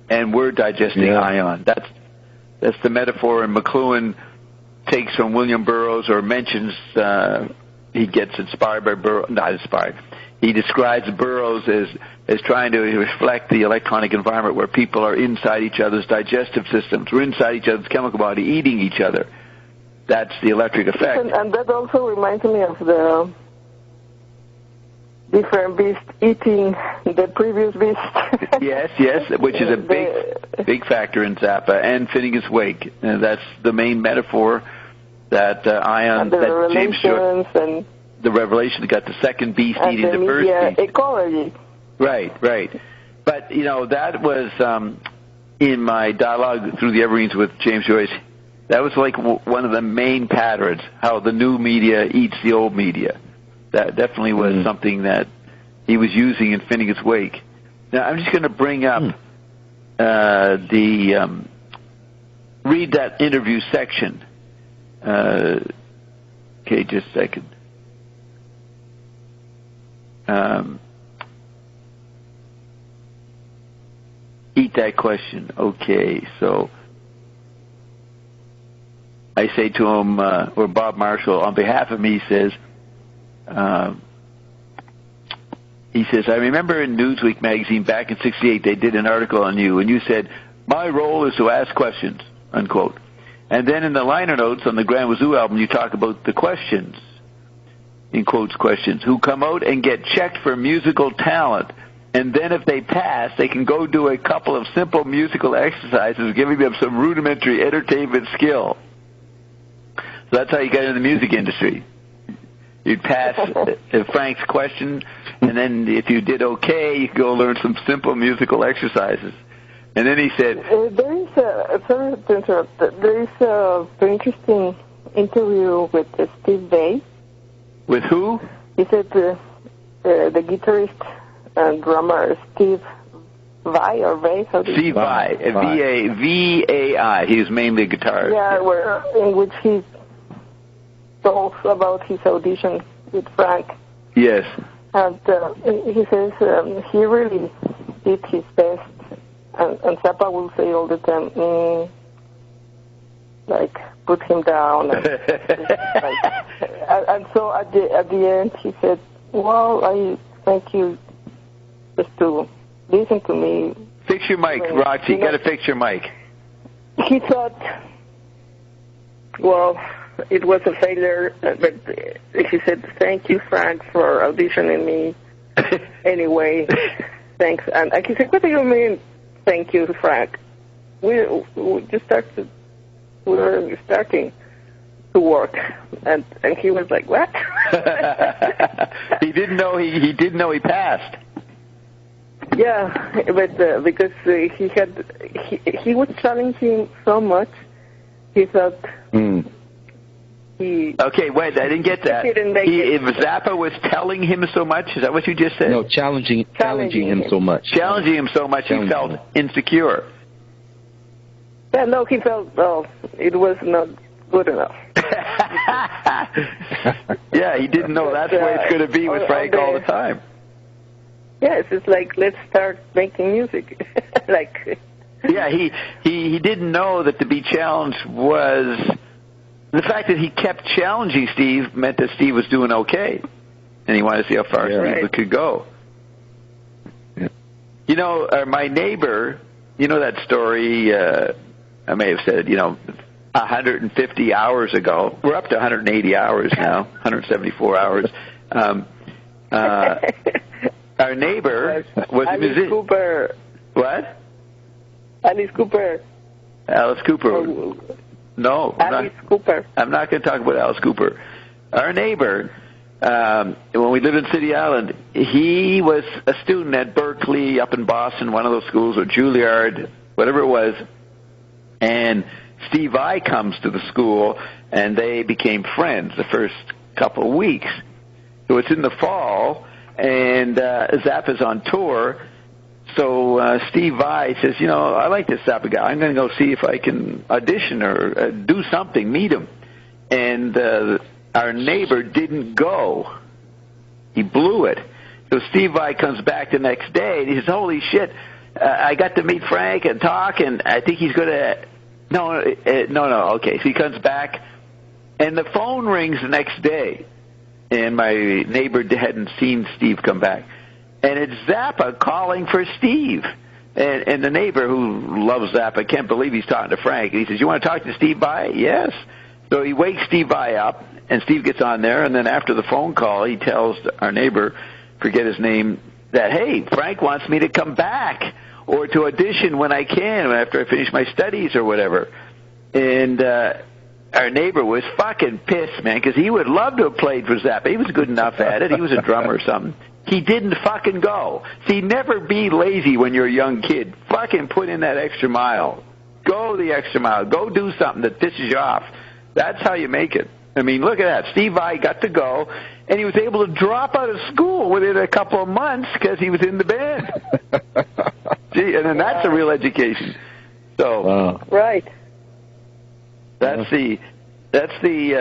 [SPEAKER 1] and we're digesting ion. That's the metaphor. And McLuhan takes from William Burroughs or mentions he gets inspired by Burroughs. Not inspired. He describes Burroughs as trying to reflect the electronic environment where people are inside each other's digestive systems. We're inside each other's chemical body, eating each other. That's the electric effect.
[SPEAKER 2] And that also reminds me of the different beast eating the previous beast.
[SPEAKER 1] yes, which is a big factor in Zappa and Finnegan's Wake. And that's the main metaphor that Ion, that James Joyce, and the revelation got the second beast eating the first beast.
[SPEAKER 2] Ecology.
[SPEAKER 1] Right. But, that was in my dialogue through the Evergreens with James Joyce. That was like one of the main patterns, how the new media eats the old media. That definitely was something that he was using in Finnegan's Wake. Now, I'm just going to bring up read that interview section. Okay, just a second. Eat that question. Okay, so I say to him, or Bob Marshall, on behalf of me, says, I remember in Newsweek magazine back in '68 they did an article on you, and you said, my role is to ask questions, unquote. And then in the liner notes on the Grand Wazoo album, you talk about the questions, in quotes, questions, who come out and get checked for musical talent. And then if they pass, they can go do a couple of simple musical exercises, giving them some rudimentary entertainment skill. So that's how you get into the music industry. You'd pass Frank's question, and then if you did okay, you could go learn some simple musical exercises. And then he said...
[SPEAKER 2] There is a very interesting interview with Steve Vai.
[SPEAKER 1] With who?
[SPEAKER 2] He said the guitarist and drummer Steve Vai, or Vai?
[SPEAKER 1] Steve Vai, V-A-I. He was mainly a guitarist.
[SPEAKER 2] Yeah, in which he talks about his audition with Frank.
[SPEAKER 1] Yes.
[SPEAKER 2] And he says he really did his best. And Zappa will say all the time, like, put him down. And so at the end he said, well, I thank you just to listen to me.
[SPEAKER 1] Fix your mic, Roxy. You got to fix your mic.
[SPEAKER 2] He thought, well, it was a failure, but he said, thank you, Frank, for auditioning me. Anyway, thanks. And he said, what do you mean, thank you, Frank? We just started. We were starting to work, and he was like, what?
[SPEAKER 1] He didn't know he passed.
[SPEAKER 2] Yeah, but because he was challenging so much, he thought he...
[SPEAKER 1] Okay, wait, I didn't get that. If Zappa was telling him so much, is that what you just said?
[SPEAKER 4] No, challenging him so much.
[SPEAKER 1] Challenging him so much, he felt insecure.
[SPEAKER 2] Yeah, no, he felt, it was not good enough.
[SPEAKER 1] Yeah, he didn't know that's the way it's going to be with Frank all the time.
[SPEAKER 2] Yes, it's like, let's start making music.
[SPEAKER 1] Yeah, he didn't know that to be challenged was... The fact that he kept challenging Steve meant that Steve was doing okay. And he wanted to see how far Steve could go. Yeah. You know, my neighbor, you know that story, I may have said, 150 hours ago. We're up to 180 hours now, 174 hours. Our neighbor was a musician.
[SPEAKER 2] Alice Cooper.
[SPEAKER 1] What?
[SPEAKER 2] Alice Cooper.
[SPEAKER 1] Alice Cooper. No.
[SPEAKER 2] Alice Cooper.
[SPEAKER 1] I'm not going to talk about Alice Cooper. Our neighbor, when we lived in City Island, he was a student at Berkeley up in Boston, one of those schools, or Juilliard, whatever it was. And Steve Vai comes to the school, and they became friends the first couple of weeks. So it's in the fall, and Zappa's on tour. So Steve Vai says, I like this Zappa guy. I'm going to go see if I can audition or do something, meet him. And our neighbor didn't go. He blew it. So Steve Vai comes back the next day, and he says, holy shit, I got to meet Frank and talk, and I think he's going to... No, okay. So he comes back, and the phone rings the next day, and my neighbor hadn't seen Steve come back. And it's Zappa calling for Steve. And the neighbor who loves Zappa can't believe he's talking to Frank. And he says, you want to talk to Steve Vai? Yes. So he wakes Steve Vai up, and Steve gets on there, and then after the phone call, he tells our neighbor, forget his name, that, hey, Frank wants me to come back or to audition when I can, after I finish my studies or whatever. And our neighbor was fucking pissed, man, because he would love to have played for Zappa. He was good enough at it. He was a drummer or something. He didn't fucking go. See, never be lazy when you're a young kid. Fucking put in that extra mile. Go the extra mile. Go do something that pisses you off. That's how you make it. I mean, look at that. Steve Vai got to go, and he was able to drop out of school within a couple of months because he was in the band. Gee, and then that's a real education. So,
[SPEAKER 2] right.
[SPEAKER 1] That's the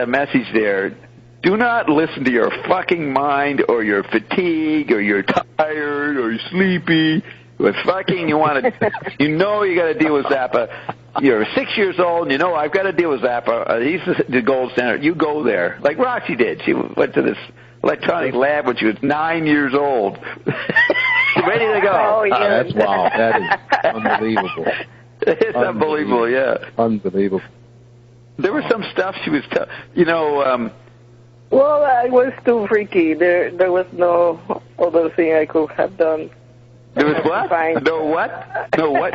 [SPEAKER 1] message there. Do not listen to your fucking mind or your fatigue or you're tired or you're sleepy. But fucking, you want to, you got to deal with Zappa. You're 6 years old, and I've got to deal with Zappa. He's the gold standard. You go there, like Roxy did. She went to this electronic lab when she was 9 years old, ready to go.
[SPEAKER 2] Oh, yeah.
[SPEAKER 4] That's wow. That is unbelievable.
[SPEAKER 1] It's unbelievable, yeah.
[SPEAKER 4] Unbelievable.
[SPEAKER 1] There was some stuff she was,
[SPEAKER 2] well, I was too freaky. There was no other thing I could have done.
[SPEAKER 1] There was what?
[SPEAKER 2] Fine.
[SPEAKER 1] No what? No what?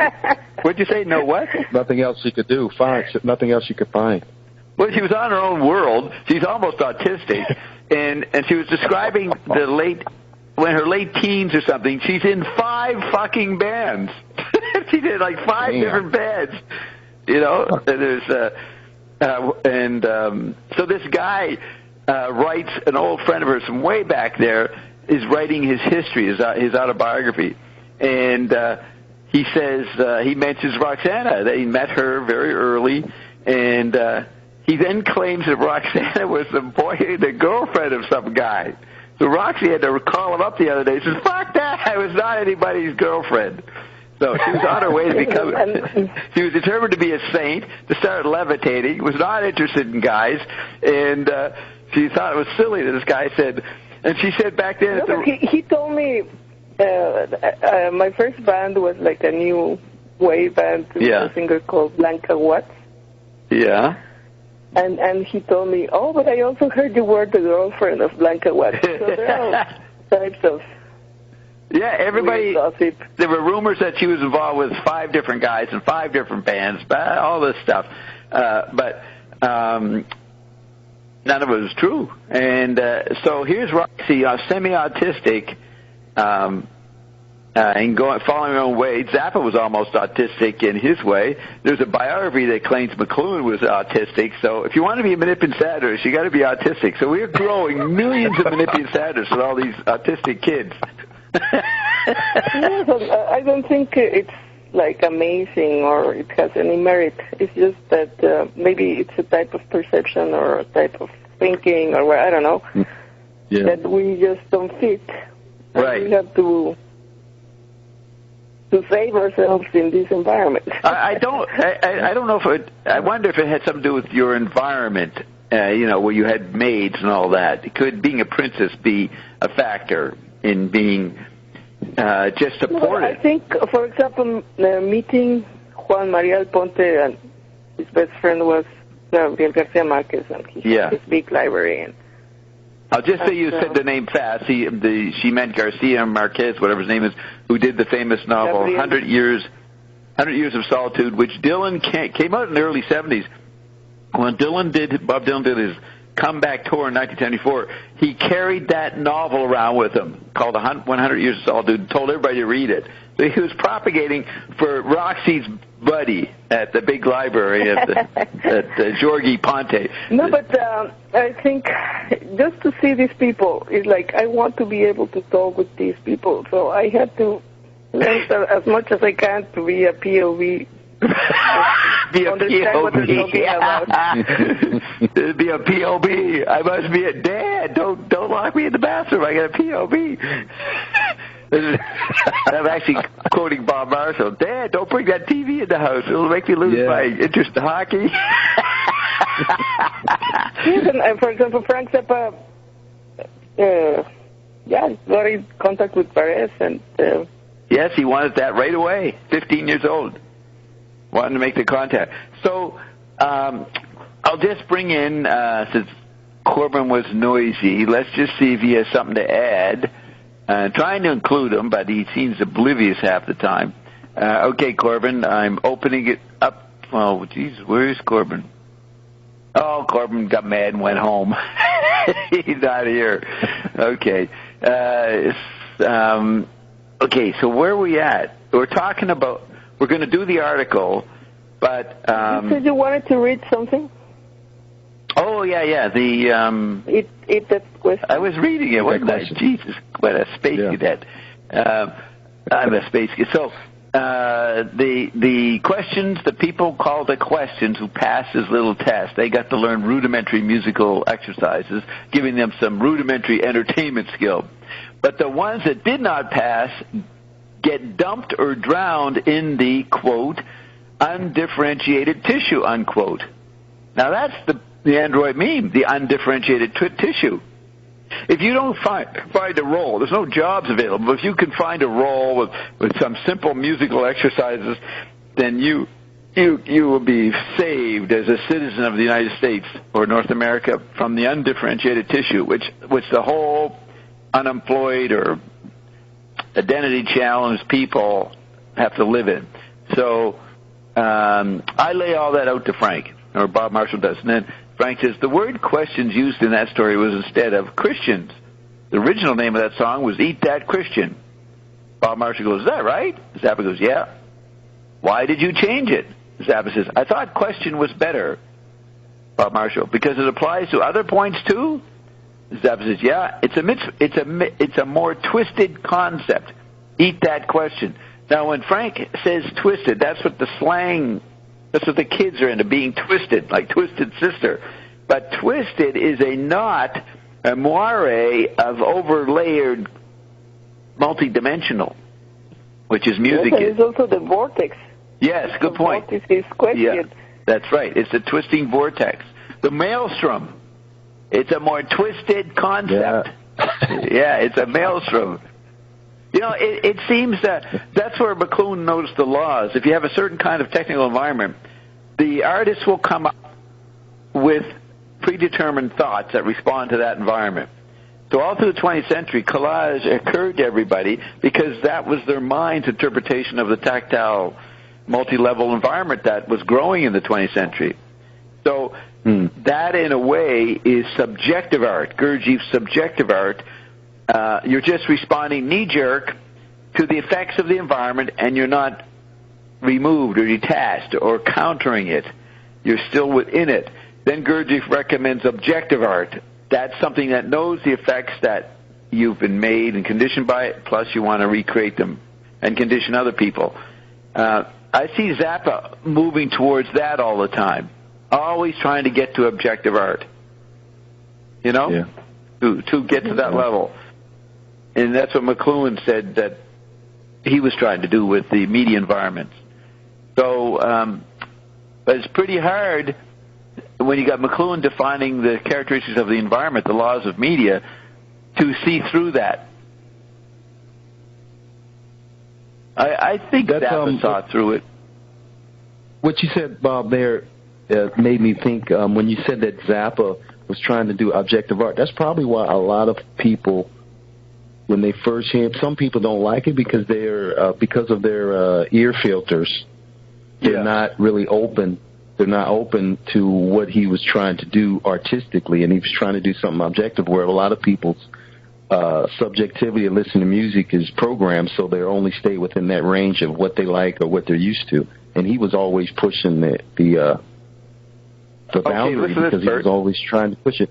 [SPEAKER 1] What'd you say? No what?
[SPEAKER 4] Nothing else she could do. Fine. Nothing else she could find.
[SPEAKER 1] Well, she was on her own world. She's almost autistic, and she was describing when her late teens or something. She's in 5 fucking bands. She did like 5 different bands. And there's so this guy writes, an old friend of hers from way back there is writing his history, his autobiography, and he says he mentions Roxana, that he met her very early, and he then claims that Roxana was the girlfriend of some guy. So Roxy had to call him up the other day. She says, "Fuck that! I was not anybody's girlfriend." So she was on her way to become. She was determined to be a saint, to start levitating. Was not interested in guys, and she thought it was silly that this guy said. And she said back then.
[SPEAKER 2] No, he told me my first band was like a new wave band. A singer called Blanca Watts.
[SPEAKER 1] Yeah.
[SPEAKER 2] And he told me, but I also heard you were the girlfriend of Blanca Watts. So there are all types of.
[SPEAKER 1] Yeah, everybody. There were rumors that she was involved with 5 different guys and 5 different bands, all this stuff. But none of it was true. And so here's Roxy, semi-autistic, and following her own way. Zappa was almost autistic in his way. There's a biography that claims McLuhan was autistic. So if you want to be a Manipulative satirist, you got to be autistic. So we're growing millions of Manipulative satirists with all these autistic kids.
[SPEAKER 2] Yes, I don't think it's like amazing or it has any merit. It's just that maybe it's a type of perception or a type of thinking or I don't know that we just don't fit.
[SPEAKER 1] Right.
[SPEAKER 2] We have to save ourselves in this environment.
[SPEAKER 1] I don't know if it. I wonder if it had something to do with your environment. Where you had maids and all that. Could being a princess be a factor in being just supported?
[SPEAKER 2] I think, for example, meeting Juan María Ponte and his best friend was Gabriel García Márquez, and he had this big library. And
[SPEAKER 1] I'll just say you said the name fast. She meant Garcia Marquez, whatever his name is, who did the famous novel 100 Years of Solitude, which Dylan came out in the early 70s. When Bob Dylan did his comeback tour in 1974, he carried that novel around with him called 100 Years of Solitude and told everybody to read it. So he was propagating for Roxy's buddy at the big library at Jorge Ponte.
[SPEAKER 2] No, but I think just to see these people is like I want to be able to talk with these people. So I have to learn as much as I can to be a POV.
[SPEAKER 1] Be a
[SPEAKER 2] understand what they're talking about.
[SPEAKER 1] Be a POB. I must be a dad. Don't lock me in the bathroom. I got a POB. I'm actually quoting Bob Marshall. Dad, don't bring that TV in the house. It'll make me lose my interest in hockey.
[SPEAKER 2] And for example, Frank Zappa, got in contact with Perez. And
[SPEAKER 1] yes, he wanted that right away, 15 years old. Wanting to make the contact. So I'll just bring in, since Corbin was noisy, let's just see if he has something to add. Trying to include him, but he seems oblivious half the time. Okay, Corbin, I'm opening it up. Oh, geez, where is Corbin? Oh, Corbin got mad and went home. He's not here. Okay. Okay, so where are we at? We're talking about... We're going to do the article, but...
[SPEAKER 2] you said you wanted to read something?
[SPEAKER 1] Oh, yeah. The
[SPEAKER 2] Eat that question.
[SPEAKER 1] I was reading it. Wasn't I? Jesus, what a space cadet. I'm a space cadet. So the questions, the people called the questions who passed this little test, they got to learn rudimentary musical exercises, giving them some rudimentary entertainment skill. But the ones that did not pass get dumped or drowned in the, quote, undifferentiated tissue, unquote. Now that's the android meme, the undifferentiated tissue. If you don't find a role, there's no jobs available. If you can find a role with some simple musical exercises, then you will be saved as a citizen of the United States or North America from the undifferentiated tissue, which the whole unemployed or identity-challenged people have to live in. So I lay all that out to Frank, or Bob Marshall does, and then Frank says, the word questions used in that story was instead of Christians. The original name of that song was Eat That Christian. Bob Marshall goes, is that right? Zappa goes, yeah. Why did you change it? Zappa says, I thought question was better. Bob Marshall, because it applies to other points too? Zappa says, yeah, it's a more twisted concept. Eat that question. Now, when Frank says twisted, that's what the slang, that's what the kids are into, being twisted, like Twisted Sister. But twisted is a knot, a moire of overlayered, multidimensional, which is music.
[SPEAKER 2] Yes, and it's also the vortex.
[SPEAKER 1] Yes, good point.
[SPEAKER 2] Vortex is question.
[SPEAKER 1] Yeah, that's right. It's a twisting vortex. The maelstrom. It's a more twisted concept. Yeah, it's a maelstrom. You know, it seems that that's where McLuhan knows the laws. If you have a certain kind of technical environment, the artists will come up with predetermined thoughts that respond to that environment. So all through the 20th century, collage occurred to everybody because that was their mind's interpretation of the tactile, multi-level environment that was growing in the 20th century. So that, in a way, is subjective art, Gurdjieff's subjective art. You're just responding knee-jerk to the effects of the environment, and you're not removed or detached or countering it. You're still within it. Then Gurdjieff recommends objective art. That's something that knows the effects that you've been made and conditioned by it, plus you want to recreate them and condition other people. I see Zappa moving towards that all the time, always trying to get to objective art, you know, to get to that level. And that's what McLuhan said that he was trying to do with the media environments. So, but it's pretty hard when you got McLuhan defining the characteristics of the environment, the laws of media, to see through that. I think Zappa saw through it.
[SPEAKER 4] What you said, Bob, there made me think when you said that Zappa was trying to do objective art. That's probably why a lot of people, when they first hear it, some people don't like it because they're because of their ear filters. They're not really open. They're not open to what he was trying to do artistically, and he was trying to do something objective, where a lot of people's subjectivity and listening to music is programmed, so they only stay within that range of what they like or what they're used to. And he was always pushing the boundary because he was always trying to push it.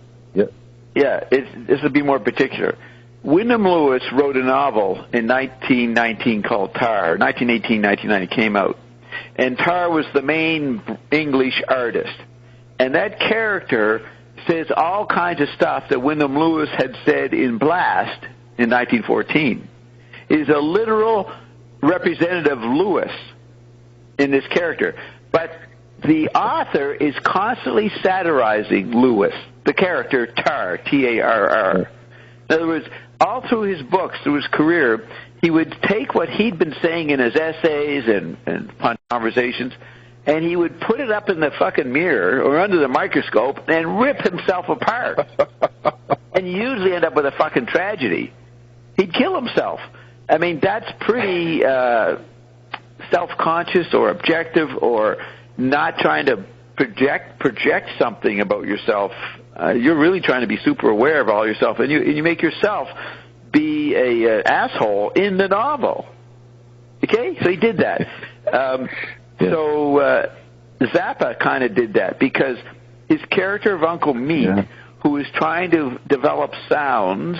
[SPEAKER 1] Yeah, this would be more particular. Wyndham Lewis wrote a novel in 1919 called Tar. 1918, 1990 came out. And Tar was the main English artist. And that character says all kinds of stuff that Wyndham Lewis had said in Blast in 1914. Is a literal representative of Lewis in this character. But the author is constantly satirizing Lewis, the character Tar, T-A-R-R. In other words, all through his books, through his career, he would take what he'd been saying in his essays and conversations, and he would put it up in the fucking mirror or under the microscope and rip himself apart. And usually end up with a fucking tragedy. He'd kill himself. I mean, that's pretty self-conscious or objective or not trying to project something about yourself. You're really trying to be super aware of all yourself, and you make yourself be a asshole in the novel. Okay? So he did that. So Zappa kind of did that because his character of Uncle Meat, who is trying to develop sounds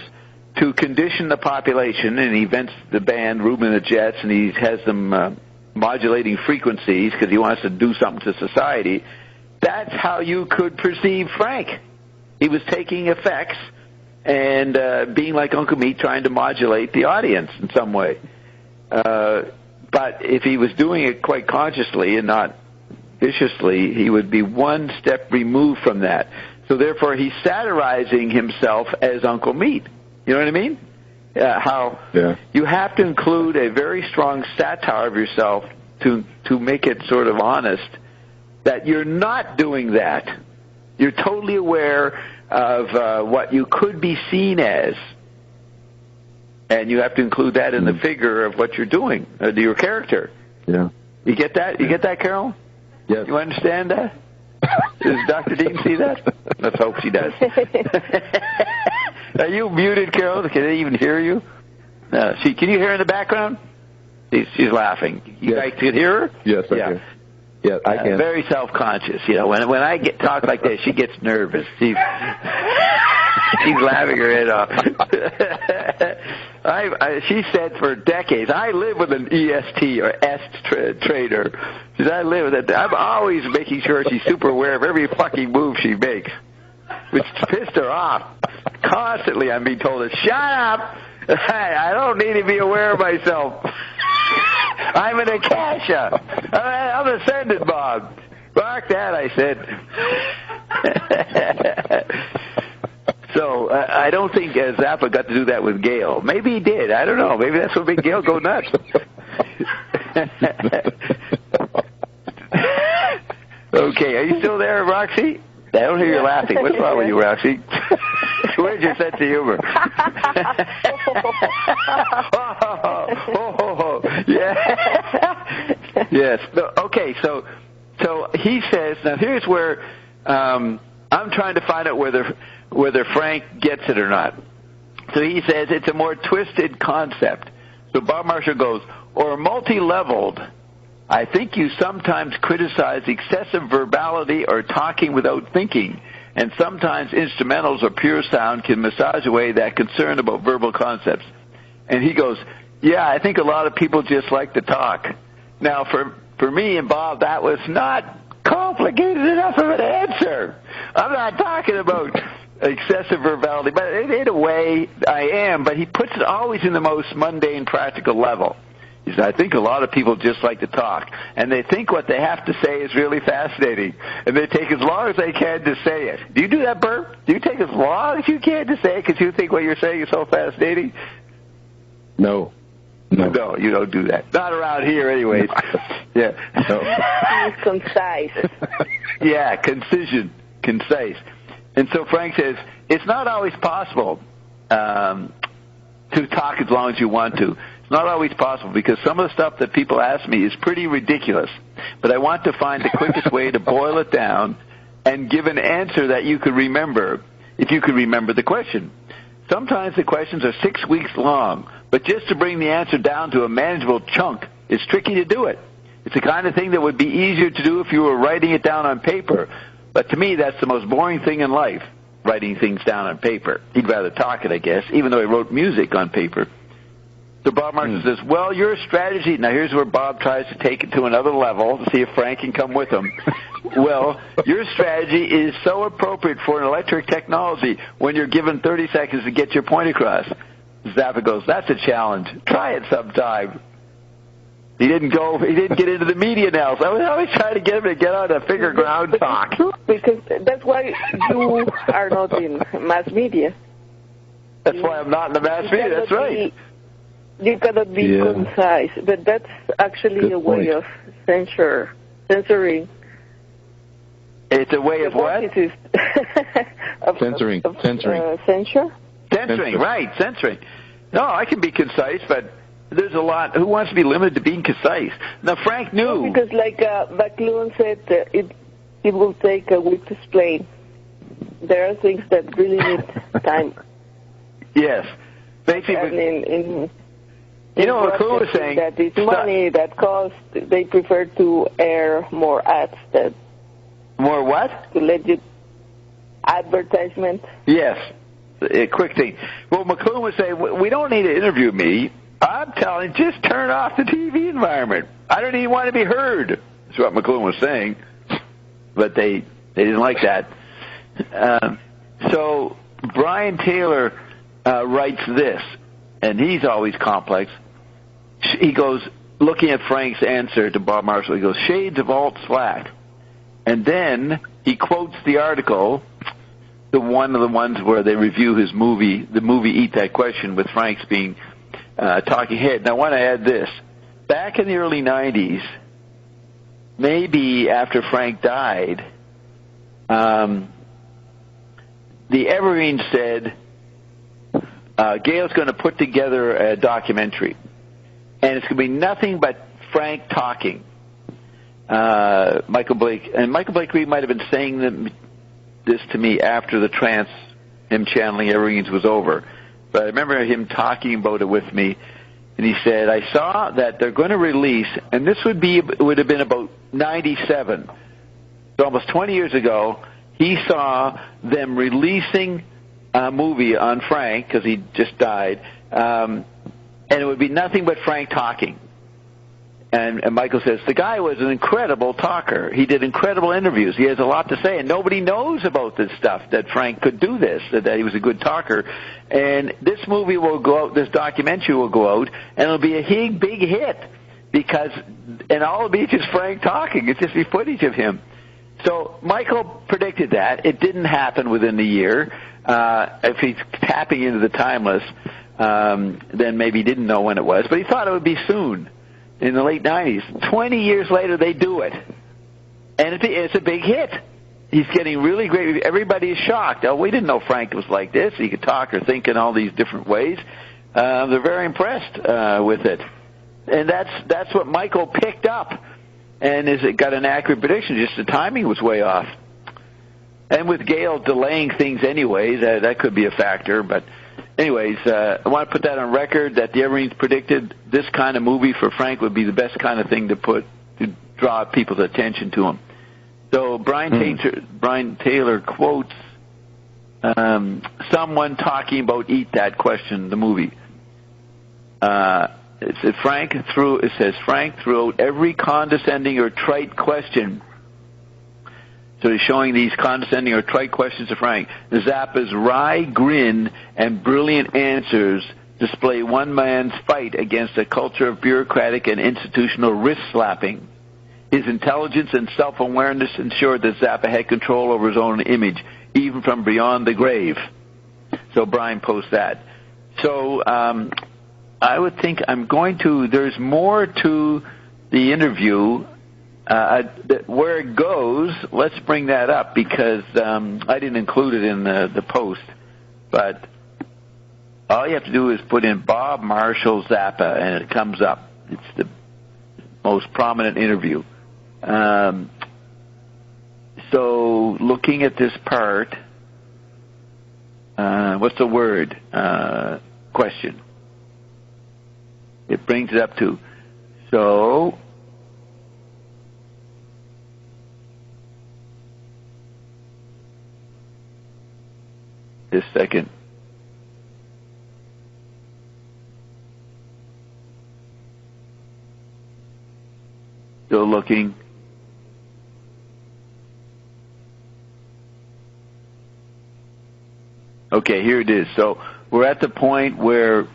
[SPEAKER 1] to condition the population, and he invents the band Reuben and the Jets, and he has them modulating frequencies because he wants to do something to society. That's how you could perceive Frank. He was taking effects and being like Uncle Meat, trying to modulate the audience in some way. But if he was doing it quite consciously and not viciously, he would be one step removed from that. So therefore, he's satirizing himself as Uncle Meat. You know what I mean? How you have to include a very strong satire of yourself to make it sort of honest that you're not doing that. You're totally aware of what you could be seen as, and you have to include that in the figure of what you're doing, your character.
[SPEAKER 4] Yeah.
[SPEAKER 1] You get that? You get that, Carol?
[SPEAKER 4] Yes.
[SPEAKER 1] You understand that? Does Dr. Dean see that? Let's hope she does. Are you muted, Carol? Can they even hear you? Can you hear her in the background? She's laughing. You guys can hear her?
[SPEAKER 4] Yes, I can. Yeah, I can.
[SPEAKER 1] Very self-conscious. You know, when I talk like this, she gets nervous. She's laughing her head off. She said for decades, I live with an EST or EST trader. She said, I live with it. I'm always making sure she's super aware of every fucking move she makes, which pissed her off. Constantly I'm being told, shut up! I don't need to be aware of myself. I'm an Akasha. I'm ascended, Bob. Fuck that, I said. So I don't think Zappa got to do that with Gail. Maybe he did. I don't know. Maybe that's what made Gail go nuts. Okay, are you still there, Roxy? I don't hear you laughing. What's wrong with you, Roxy? Where's your sense of humor? Yeah. Yes. Okay, so he says, now here's where I'm trying to find out whether Frank gets it or not. So he says it's a more twisted concept. So Bob Marshall goes, or multi-leveled. I think you sometimes criticize excessive verbality or talking without thinking, and sometimes instrumentals or pure sound can massage away that concern about verbal concepts. And he goes, yeah, I think a lot of people just like to talk. Now, for me and Bob, that was not complicated enough of an answer. I'm not talking about excessive verbality, but in a way I am, but he puts it always in the most mundane, practical level. He said, I think a lot of people just like to talk, and they think what they have to say is really fascinating, and they take as long as they can to say it. Do you do that, Bert? Do you take as long as you can to say it because you think what you're saying is so fascinating?
[SPEAKER 4] No, you
[SPEAKER 1] don't do that. Not around here, anyways. Yeah.
[SPEAKER 2] No. He's concise.
[SPEAKER 1] Yeah, concise. And so Frank says, it's not always possible to talk as long as you want to. It's not always possible because some of the stuff that people ask me is pretty ridiculous. But I want to find the quickest way to boil it down and give an answer that you could remember, if you could remember the question. Sometimes the questions are 6 weeks long, but just to bring the answer down to a manageable chunk, it's tricky to do it. It's the kind of thing that would be easier to do if you were writing it down on paper. But to me, that's the most boring thing in life, writing things down on paper. He'd rather talk it, I guess, even though he wrote music on paper. So Bob Marshall says, well, your strategy, now here's where Bob tries to take it to another level to see if Frank can come with him. Well, your strategy is so appropriate for an electric technology when you're given 30 seconds to get your point across. Zappa goes, that's a challenge. Try it sometime. He didn't get into the media now. So I was always trying to get him to get on a figure ground talk.
[SPEAKER 2] Because that's why you are not in mass media.
[SPEAKER 1] That's why I'm not in the mass media, that's right.
[SPEAKER 2] You cannot be concise, but that's actually a way of censoring.
[SPEAKER 1] It's a way of what?
[SPEAKER 4] Censoring.
[SPEAKER 2] Censure?
[SPEAKER 1] Censoring, right, censoring. No, I can be concise, but there's a lot. Who wants to be limited to being concise? Now, Frank knew.
[SPEAKER 2] No, because like McLuhan said, it will take a week to explain. There are things that really need time.
[SPEAKER 1] Yes. Basically,
[SPEAKER 2] and
[SPEAKER 1] you know what McLuhan was saying?
[SPEAKER 2] That it's money, that cost. They prefer to air more ads. More
[SPEAKER 1] what?
[SPEAKER 2] To let you advertisement.
[SPEAKER 1] Yes, a quick thing. Well, McLuhan would say, we don't need to interview me. I'm telling you, just turn off the TV environment. I don't even want to be heard. That's what McLuhan was saying. But they didn't like that. So Brian Taylor writes this, and he's always complex. He goes, looking at Frank's answer to Bob Marshall, he goes, shades of alt slack. And then he quotes the article, one of the ones where they review his movie, the movie Eat That Question, with Frank's being talking head. And I want to add this. Back in the early 90s, maybe after Frank died, the Evergreens said, Gail's going to put together a documentary, and it's going to be nothing but Frank talking. Michael Blake Reed might have been saying this to me after the trance, him channeling Evergreens, was over. But I remember him talking about it with me, and he said, I saw that they're going to release, and this would have been about 97, so almost 20 years ago, he saw them releasing a movie on Frank, because he just died, and it would be nothing but Frank talking. And Michael says, the guy was an incredible talker. He did incredible interviews. He has a lot to say, and nobody knows about this stuff, that Frank could do this, that he was a good talker. And this movie will go out, this documentary will go out, and it'll be a big hit, because, and all it'll be just Frank talking. It's just the footage of him. So Michael predicted that. It didn't happen within the year. If he's tapping into the timeless, then maybe he didn't know when it was, but he thought it would be soon. In the late 90s. 20 years later, they do it. And it's a big hit. He's getting really great. Everybody is shocked. Oh, we didn't know Frank was like this. He could talk or think in all these different ways. They're very impressed with it. And that's what Michael picked up. And it got an accurate prediction. Just the timing was way off. And with Gail delaying things anyways, that could be a factor. But anyways, I want to put that on record that the Evergreens predicted this kind of movie for Frank would be the best kind of thing to draw people's attention to him. So Brian Taylor quotes someone talking about Eat That Question, the movie. It says Frank threw out every condescending or trite question. So he's showing these condescending or trite questions to Frank. Zappa's wry grin and brilliant answers display one man's fight against a culture of bureaucratic and institutional wrist-slapping. His intelligence and self-awareness ensured that Zappa had control over his own image, even from beyond the grave. So Brian posts that. So I would think there's more to the interview. Where it goes, let's bring that up, because I didn't include it in the post. But all you have to do is put in Bob Marshall Zappa, and it comes up. It's the most prominent interview. So looking at this part, what's the word? Question. It brings it up to. So this second. Still looking. Okay, here it is. So we're at the point where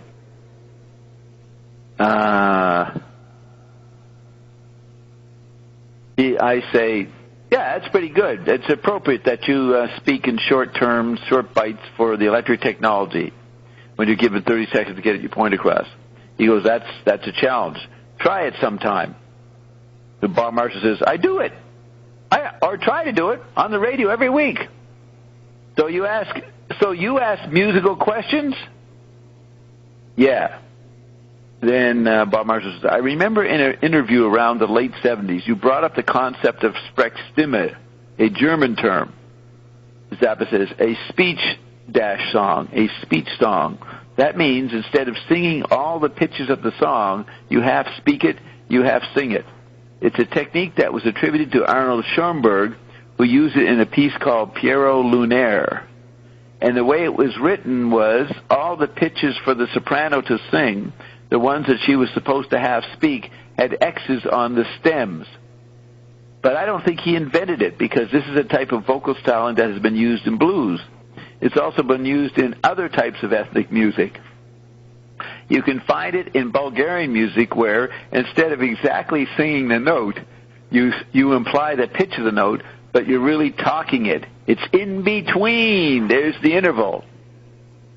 [SPEAKER 1] I say, yeah, that's pretty good. It's appropriate that you speak in short terms, short bites for the electric technology when you're given 30 seconds to get your point across. He goes, that's a challenge. Try it sometime. And Bob Marshall says, I do it. Or try to do it on the radio every week. So you ask musical questions? Yeah. Then Bob Marshall says, I remember in an interview around the late 70s, you brought up the concept of Sprechstimme, a German term. Zappa says, a speech-song, a speech song. That means instead of singing all the pitches of the song, you half speak it, you half sing it. It's a technique that was attributed to Arnold Schoenberg, who used it in a piece called Pierrot Lunaire. And the way it was written was all the pitches for the soprano to sing, the ones that she was supposed to have speak, had X's on the stems. But I don't think he invented it, because this is a type of vocal styling that has been used in blues. It's also been used in other types of ethnic music. You can find it in Bulgarian music where instead of exactly singing the note, you imply the pitch of the note, but you're really talking it. It's in between. There's the interval.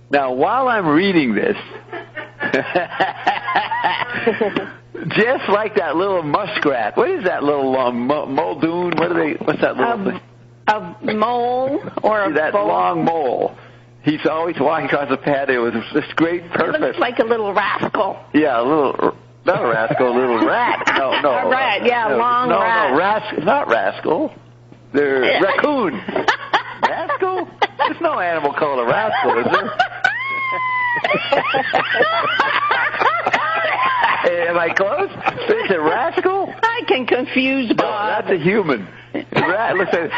[SPEAKER 1] Now, while I'm reading this, just like that little muskrat, what is that little muldoon? What's that little thing?
[SPEAKER 5] A mole or a
[SPEAKER 1] that long mole. He's always walking across the patio with this great purpose.
[SPEAKER 5] It looks like a little rascal.
[SPEAKER 1] Yeah, a little, not a rascal, a little rat. No.
[SPEAKER 5] A rat, yeah, long rat.
[SPEAKER 1] No, not rascal. They're raccoon. Rascal? There's no animal called a rascal, is there? Am I close? Is it rascal?
[SPEAKER 5] I can confuse Bob.
[SPEAKER 1] No, that's a human. Listen,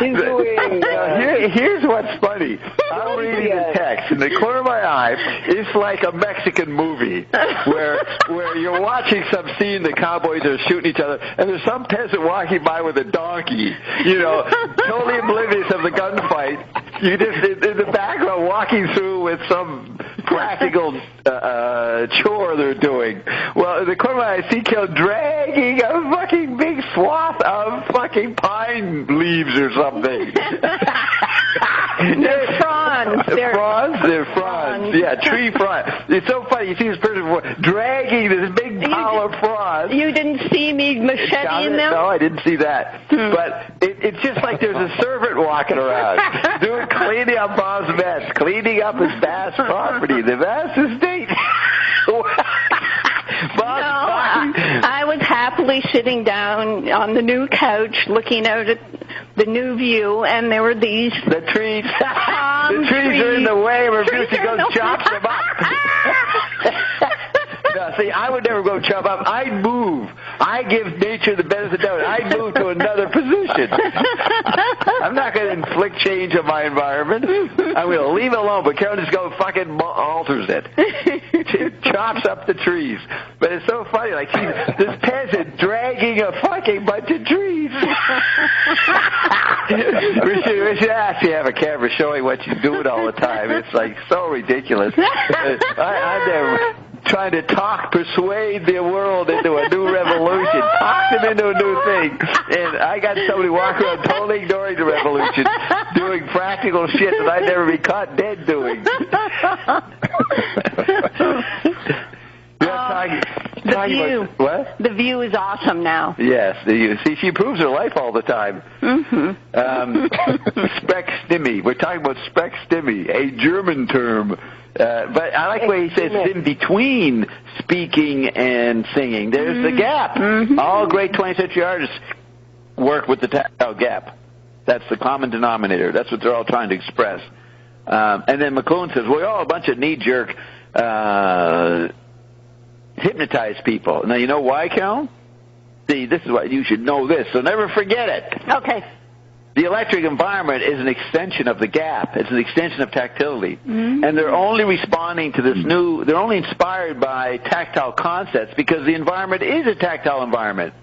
[SPEAKER 1] here's what's funny. I'm reading the text, and the corner of my eye, it's like a Mexican movie where you're watching some scene, the cowboys are shooting each other, and there's some peasant walking by with a donkey, totally oblivious of the gunfight. You just in the background walking through with some practical chore they're doing. Well, in the corner of my eye, I see Kel dragging a fucking big swath of fucking pine leaves or something.
[SPEAKER 5] They're fronds.
[SPEAKER 1] They're fronds. Yeah, tree fronds. It's so funny. You see this person dragging this big pile of fronds.
[SPEAKER 5] You didn't see me macheting them?
[SPEAKER 1] No, I didn't see that. But it's just like there's a servant walking around cleaning up Bob's mess, cleaning up his vast property, the vast estate.
[SPEAKER 5] I was happily sitting down on the new couch looking out at the new view, and there were these...
[SPEAKER 1] The trees. The trees are in the way where Brucey goes chops them up. No, see, I would never go chop up. I'd move. I give nature the benefit of the doubt. I'd move to another position. I'm not going to inflict change on my environment. I'm going to leave it alone, but Carol just goes fucking alters it. She chops up the trees. But it's so funny, like this peasant dragging a fucking bunch of trees. we should actually have a camera showing what you're doing all the time. It's like so ridiculous. I'm never... trying to persuade the world into a new revolution, talk them into a new thing. And I got somebody walking around totally ignoring the revolution, doing practical shit that I'd never be caught dead doing.
[SPEAKER 5] The view.
[SPEAKER 1] What?
[SPEAKER 5] The view is awesome now.
[SPEAKER 1] Yes, the view. See, she improves her life all the time.
[SPEAKER 5] Mm-hmm.
[SPEAKER 1] Sprechstimme. We're talking about Sprechstimme, a German term. But I like the way he says it's in between speaking and singing. There's the gap. Mm-hmm. All great 20th century artists work with the tactile gap. That's the common denominator. That's what they're all trying to express. And then McLuhan says, we're all a bunch of knee-jerk hypnotized people. Now, you know why, Cal? See, this is why you should know this, so never forget it.
[SPEAKER 5] Okay.
[SPEAKER 1] The electric environment is an extension of the gap. It's an extension of tactility. Mm-hmm. And they're only responding to this they're only inspired by tactile concepts because the environment is a tactile environment.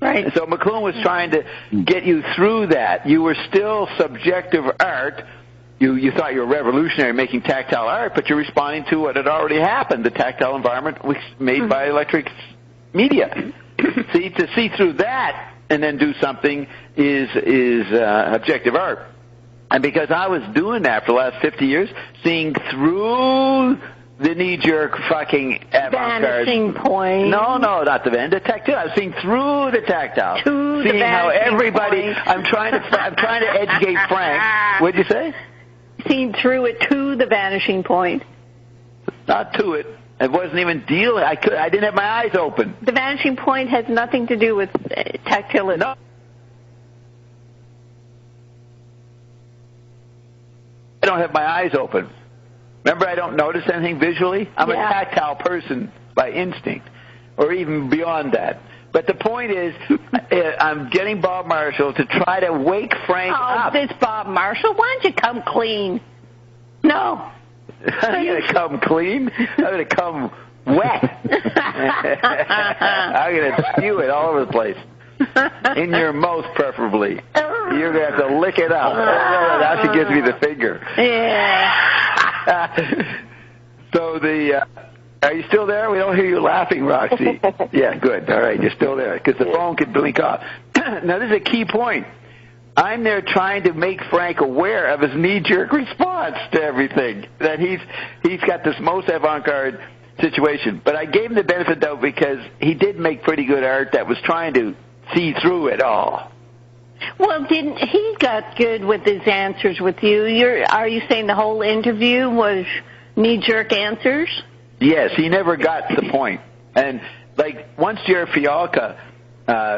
[SPEAKER 5] Right.
[SPEAKER 1] And so McLuhan was trying to get you through that. You were still subjective art. You thought you were revolutionary making tactile art, but you're responding to what had already happened. The tactile environment was made by electric media. See, to see through that and then do something is objective art. And because I was doing that for the last 50 years, seeing through the knee-jerk fucking avant-garde.
[SPEAKER 5] Vanishing point.
[SPEAKER 1] No, not the tactile. I was seeing through the tactile.
[SPEAKER 5] To
[SPEAKER 1] seeing
[SPEAKER 5] the
[SPEAKER 1] how everybody.
[SPEAKER 5] Point.
[SPEAKER 1] I'm trying to educate Frank. What'd you say?
[SPEAKER 5] Seen through it to the vanishing point.
[SPEAKER 1] Not to it. It wasn't even dealing. I didn't have my eyes open.
[SPEAKER 5] The vanishing point has nothing to do with tactility.
[SPEAKER 1] No. I don't have my eyes open. Remember, I don't notice anything visually? I'm a tactile person by instinct, or even beyond that. But the point is, I'm getting Bob Marshall to try to wake Frank up.
[SPEAKER 5] Oh, this Bob Marshall, why don't you come clean? No.
[SPEAKER 1] I'm going to come clean? I'm going to come wet. I'm going to spew it all over the place. In your mouth, preferably. You're going to have to lick it up. Now she gives me the finger.
[SPEAKER 5] Yeah.
[SPEAKER 1] So are you still there? We don't hear you laughing, Roxy. Yeah, good. All right, you're still there, because the phone could blink off. Now, this is a key point. I'm there trying to make Frank aware of his knee-jerk response to everything, that he's got this most avant-garde situation. But I gave him the benefit, though, because he did make pretty good art that was trying to see through it all.
[SPEAKER 5] Well, he got good with his answers with you? Are you saying the whole interview was knee-jerk answers?
[SPEAKER 1] Yes, he never got to the point. And, like, once Jerry Fialka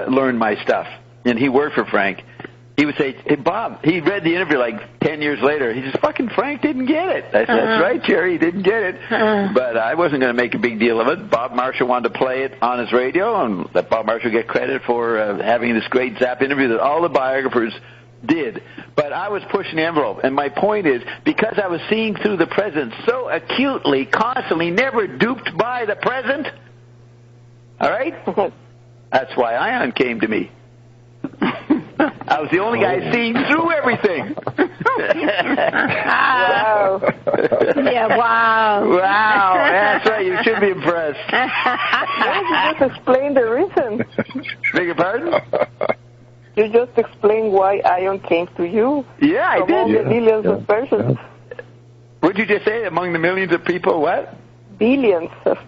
[SPEAKER 1] learned my stuff, and he worked for Frank, he would say, hey, Bob, he read the interview like 10 years later. He says, fucking Frank didn't get it. I said, that's right, Jerry, he didn't get it. But I wasn't going to make a big deal of it. Bob Marshall wanted to play it on his radio and let Bob Marshall get credit for having this great Zappa interview that all the biographers did. But I was pushing the envelope. And my point is, because I was seeing through the present so acutely, constantly, never duped by the present, all right? That's why Ion came to me. I was the only guy seeing through everything.
[SPEAKER 2] Wow.
[SPEAKER 5] Yeah, wow.
[SPEAKER 1] Wow, that's right. You should be impressed.
[SPEAKER 2] Yes, you just explained the reason.
[SPEAKER 1] Beg your pardon?
[SPEAKER 2] You just explained why Ion came to you.
[SPEAKER 1] Yeah, I
[SPEAKER 2] from
[SPEAKER 1] did.
[SPEAKER 2] all the millions of persons.
[SPEAKER 1] What'd you just say? Among the millions of people, what?
[SPEAKER 2] Billions of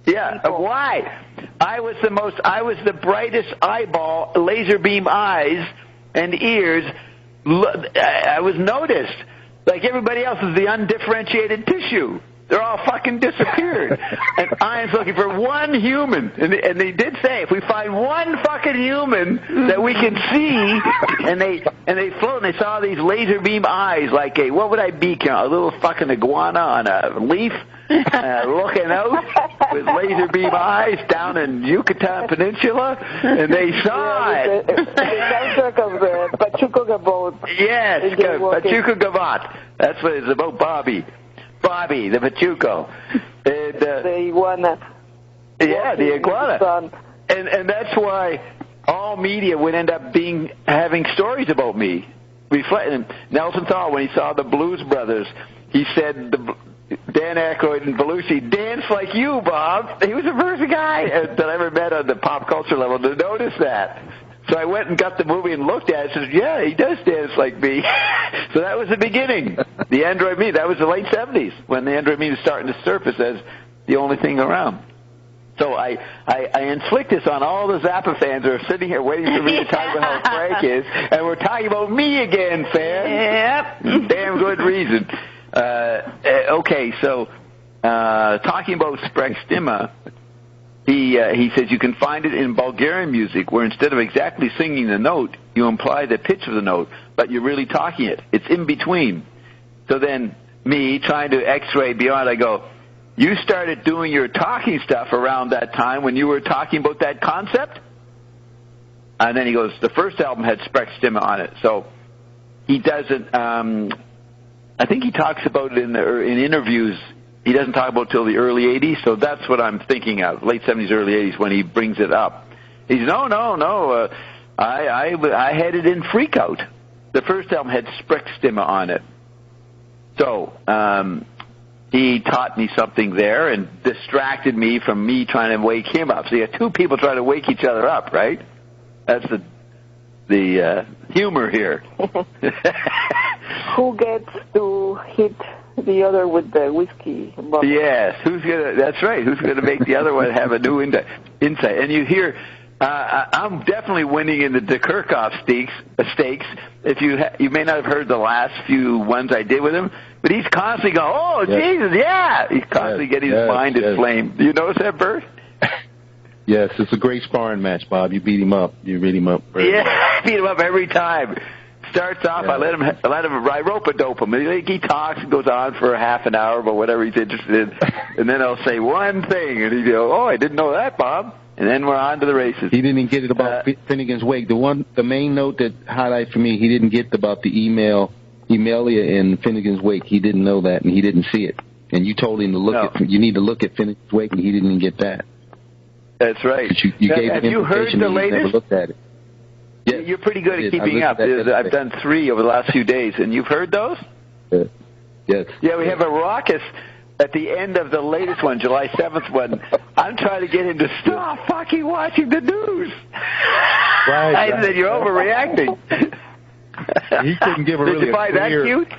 [SPEAKER 1] Yeah, why? I was the brightest eyeball, laser beam eyes and ears. I was noticed. Like everybody else is the undifferentiated tissue. They're all fucking disappeared. And Ian's looking for one human. And they did say, if we find one fucking human that we can see, and they float, and they saw these laser beam eyes, like what would I be, a little fucking iguana on a leaf, looking out with laser beam eyes down in Yucatan Peninsula, and they saw it.
[SPEAKER 2] The soundtrack of the Pachuco Gabot.
[SPEAKER 1] Yes, Pachuco Gabot. That's what it's about, Bobby, the Pachuco. And,
[SPEAKER 2] the iguana.
[SPEAKER 1] Yeah, the iguana. And that's why all media would end up having stories about me. Reflecting. Nelson Thal, when he saw the Blues Brothers, he said Dan Aykroyd and Belushi dance like you, Bob. He was the first guy that I ever met on the pop culture level to notice that. So I went and got the movie and looked at it and said, yeah, he does dance like me. So that was the beginning. The Android Me, that was the late 70s when the Android Me was starting to surface as the only thing around. So I inflict this on all the Zappa fans who are sitting here waiting for me to talk about how Frank is, and we're talking about me again, fans.
[SPEAKER 5] Yep.
[SPEAKER 1] Damn good reason. Okay, so talking about Sprechstimme, he says you can find it in Bulgarian music where instead of exactly singing the note, you imply the pitch of the note, but you're really talking it. It's in between. So then me trying to x-ray beyond, I go, you started doing your talking stuff around that time when you were talking about that concept? And then he goes, the first album had Sprechstimme on it. So he doesn't, I think he talks about it in interviews. He doesn't talk about it till the early 80s, so that's what I'm thinking of, late 70s, early 80s, when he brings it up. He's, no, I had it in Freakout. The first album had Sprechstimme on it. So he taught me something there and distracted me from me trying to wake him up. So you got two people trying to wake each other up, right? That's the humor here.
[SPEAKER 2] Who gets to hit the other with the whiskey bottle?
[SPEAKER 1] Yes, that's right. Who's gonna make the other one have a new insight? And you hear, I'm definitely winning in the Kirchhoff stakes. If you may not have heard the last few ones I did with him, but he's constantly going, oh, yes. Jesus, yeah. He's constantly getting his mind inflamed. Do you notice that, Bert?
[SPEAKER 4] Yes, it's a great sparring match, Bob. You beat him up. You beat him up.
[SPEAKER 1] Yeah, I beat him up every time. Starts off, I rope-a-dope him. He talks and goes on for a half an hour about whatever he's interested in, and then I'll say one thing, and he'll go, oh, I didn't know that, Bob. And then we're on to the races.
[SPEAKER 4] He didn't get it about Finnegan's Wake. The main note that highlighted for me, he didn't get about the Emalia and Finnegan's Wake. He didn't know that, and he didn't see it. And you told him to look at. You need to look at Finnegan's Wake, and he didn't get that.
[SPEAKER 1] That's right.
[SPEAKER 4] You gave
[SPEAKER 1] have you heard the latest?
[SPEAKER 4] Never looked at it. Yes,
[SPEAKER 1] you're pretty good at keeping up. I've done 3 over the last few days, and you've heard those?
[SPEAKER 4] Yes.
[SPEAKER 1] Yeah, we have a raucous at the end of the latest one, July 7th one. I'm trying to get him to stop fucking watching the news.
[SPEAKER 4] Right.
[SPEAKER 1] I said, you're overreacting.
[SPEAKER 4] He couldn't give a really
[SPEAKER 1] Did you find that cute?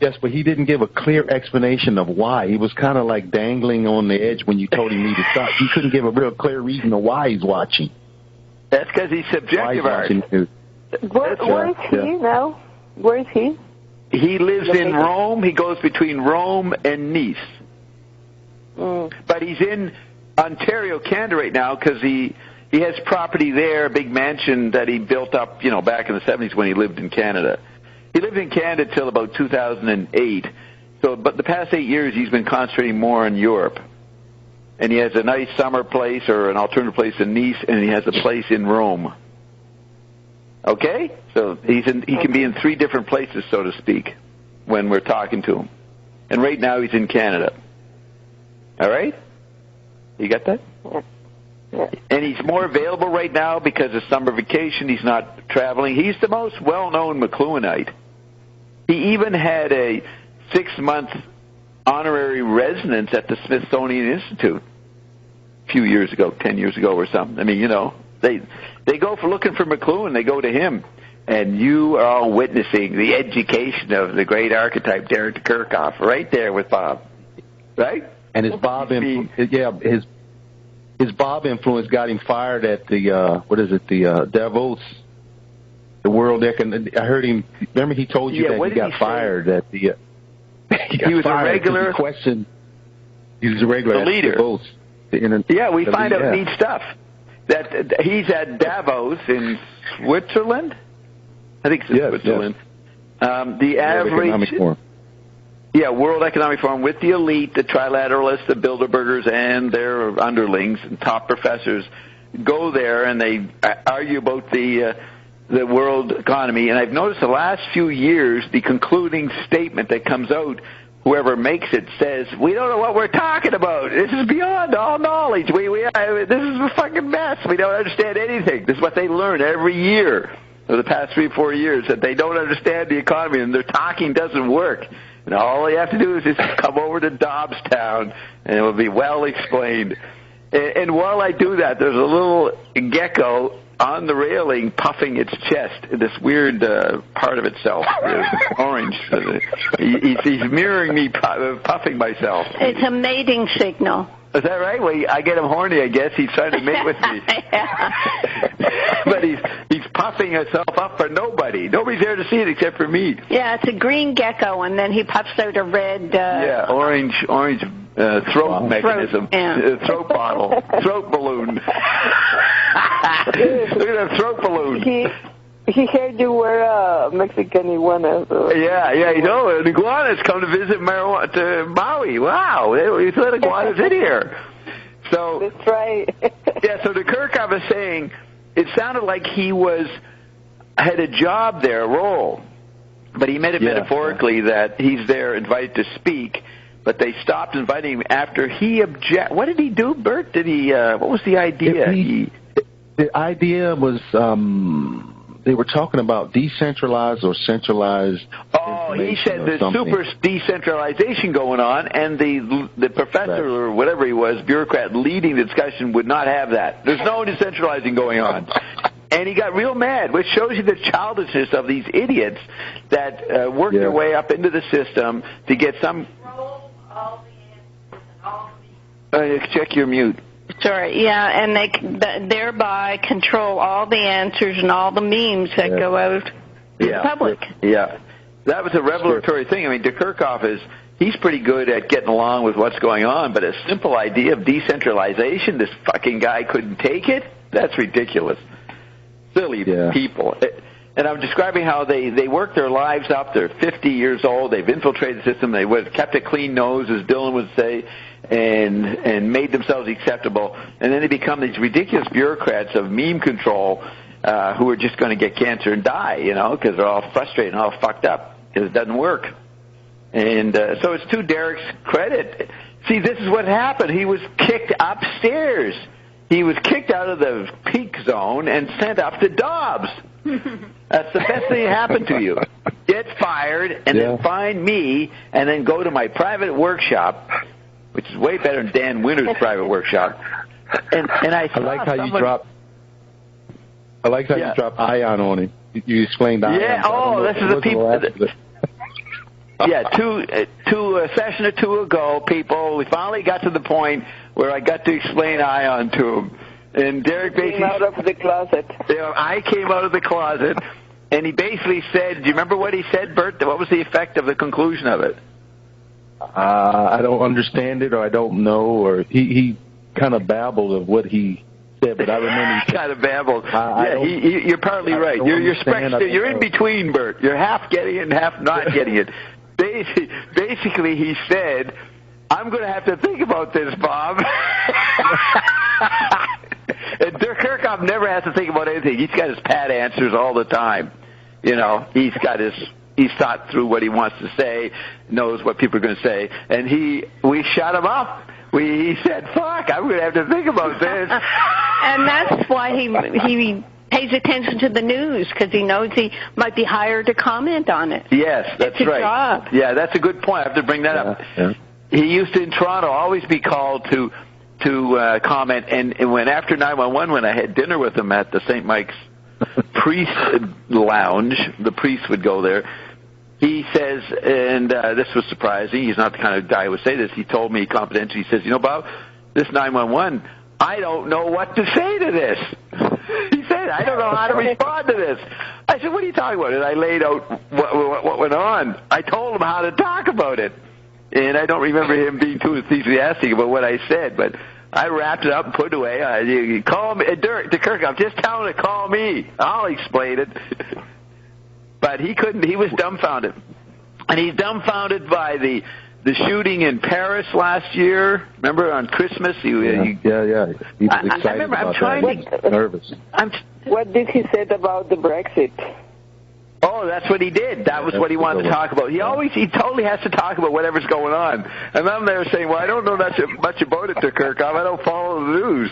[SPEAKER 4] Yes, but he didn't give a clear explanation of why. He was kind of like dangling on the edge when you told him to stop. He couldn't give a real clear reason of why he's watching.
[SPEAKER 1] That's because he's subjective, Art.
[SPEAKER 2] Where is he now? Where is he?
[SPEAKER 1] He lives in Rome. He goes between Rome and Nice. But he's in Ontario, Canada right now because he has property there, a big mansion that he built up, back in the 70s when he lived in Canada. He lived in Canada till about 2008. But the past 8 years, he's been concentrating more on Europe. And he has a nice summer place or an alternative place in Nice, and he has a place in Rome. Okay? So he can be in 3 different places, so to speak, when we're talking to him. And right now he's in Canada. All right? You got that?
[SPEAKER 2] Yeah.
[SPEAKER 1] And he's more available right now because of summer vacation. He's not traveling. He's the most well-known McLuhanite. He even had a 6-month honorary residence at the Smithsonian Institute a few years ago, 10 years ago or something. I mean, they go for looking for McLuhan. They go to him. And you are all witnessing the education of the great archetype, Derek Kirchhoff, right there with Bob. Right?
[SPEAKER 4] And his Bob his Bob influence got him fired at the Davos, the World Economic. I heard him. Remember, he told you that he got fired at the.
[SPEAKER 1] He was a regular
[SPEAKER 4] question. He was a regular
[SPEAKER 1] the leader.
[SPEAKER 4] Davos,
[SPEAKER 1] we find out neat stuff. That he's at Davos in Switzerland. I think it's Switzerland.
[SPEAKER 4] Yes.
[SPEAKER 1] The average. World Economic Forum with the elite, the trilateralists, the Bilderbergers, and their underlings and top professors go there and they argue about the world economy. And I've noticed the last few years, the concluding statement that comes out, whoever makes it says, "We don't know what we're talking about. This is beyond all knowledge. This is a fucking mess. We don't understand anything." This is what they learn every year for the past 3 or 4 years, that they don't understand the economy and their talking doesn't work. And all they have to do is just come over to Dobbs Town, and it will be well explained. And while I do that, there's a little gecko on the railing puffing its chest, this weird part of itself, orange. He's mirroring me puffing myself.
[SPEAKER 5] It's a mating signal.
[SPEAKER 1] Is that right? Well, I get him horny, I guess. He's trying to mate with me. But he's puffing himself up for nobody. Nobody's there to see it except for me.
[SPEAKER 5] Yeah, it's a green gecko, and then he puffs out a red...
[SPEAKER 1] orange throat mechanism. Throat bottle. Throat balloon. Look at that throat balloon.
[SPEAKER 2] He heard you were a Mexican iguana. So.
[SPEAKER 1] Yeah, an iguana's come to visit to Maui. Wow, he's let iguanas in here. So
[SPEAKER 2] that's right.
[SPEAKER 1] So the Kirchhoff is saying it sounded like he had a job there, a role, but he made it metaphorically that he's there invited to speak, but they stopped inviting him after he What did he do, Bert? Did he? What was the idea?
[SPEAKER 4] The idea was. They were talking about decentralized or centralized.
[SPEAKER 1] Oh, he said there's super decentralization going on, and the professor or whatever he was, bureaucrat leading the discussion, would not have that. There's no decentralizing going on. And he got real mad, which shows you the childishness of these idiots that work their way up into the system to get some... Check your mute.
[SPEAKER 5] Sorry, and they thereby control all the answers and all the memes that go out to the public.
[SPEAKER 1] Yeah, that was a revelatory thing. I mean, de Kirchhoff he's pretty good at getting along with what's going on, but a simple idea of decentralization, this fucking guy couldn't take it? That's ridiculous. Silly people. And I'm describing how they work their lives up. They're 50 years old. They've infiltrated the system. They kept a clean nose, as Dylan would say. and made themselves acceptable, and then they become these ridiculous bureaucrats of meme control who are just going to get cancer and die, because they're all frustrated and all fucked up because it doesn't work. And so it's to Derek's credit. See, this is what happened. He was kicked upstairs. He was kicked out of the peak zone and sent up to Dobbs. That's the best thing that happened to you. Get fired, and then find me, and then go to my private workshop, which is way better than Dan Winter's private workshop. And I
[SPEAKER 4] like how you dropped. I like how you dropped ion on it. You explained ion.
[SPEAKER 1] Yeah. Oh, this is the people. Yeah, a session or two ago, people, we finally got to the point where I got to explain ion to him. And Derek basically
[SPEAKER 2] came out of the closet.
[SPEAKER 1] I came out of the closet, and he basically said, do you remember what he said, Bert? What was the effect of the conclusion of it?
[SPEAKER 4] I don't understand it, or I don't know, or he kind of babbled of what he said, but I remember
[SPEAKER 1] he kind of babbled. You're partly right. You're in between, Bert. You're half getting it and half not getting it. Basically, he said, I'm going to have to think about this, Bob. And Dirk Kirchhoff never has to think about anything. He's got his pat answers all the time. He's thought through what he wants to say, knows what people are going to say, and we shut him up. He said, fuck, I'm going to have to think about this.
[SPEAKER 5] And that's why he pays attention to the news, because he knows he might be hired to comment on it.
[SPEAKER 1] Yes, that's right.
[SPEAKER 5] Job.
[SPEAKER 1] Yeah, that's a good point. I have to bring that up. Yeah. He used to, in Toronto, always be called to comment, and when after 911, when I had dinner with him at the St. Mike's priest lounge, the priest would go there, he says, and this was surprising, he's not the kind of guy who would say this, he told me confidentially, he says, Bob, this 911, I don't know what to say to this. He said, I don't know how to respond to this. I said, what are you talking about? And I laid out what went on. I told him how to talk about it. And I don't remember him being too enthusiastic about what I said, but I wrapped it up and put it away. You call me, Dirk, to Kirchhoff, just tell him to call me. I'll explain it. But he couldn't. He was dumbfounded. And he's dumbfounded by the shooting in Paris last year. Remember on Christmas?
[SPEAKER 4] Yeah. He was excited about that. Nervous.
[SPEAKER 2] What did he say about the Brexit?
[SPEAKER 1] Oh, that's what he did. That was what he wanted to talk about. He totally has to talk about whatever's going on. And I'm there saying, well, I don't know much about it, Kirchhoff. I don't follow the news.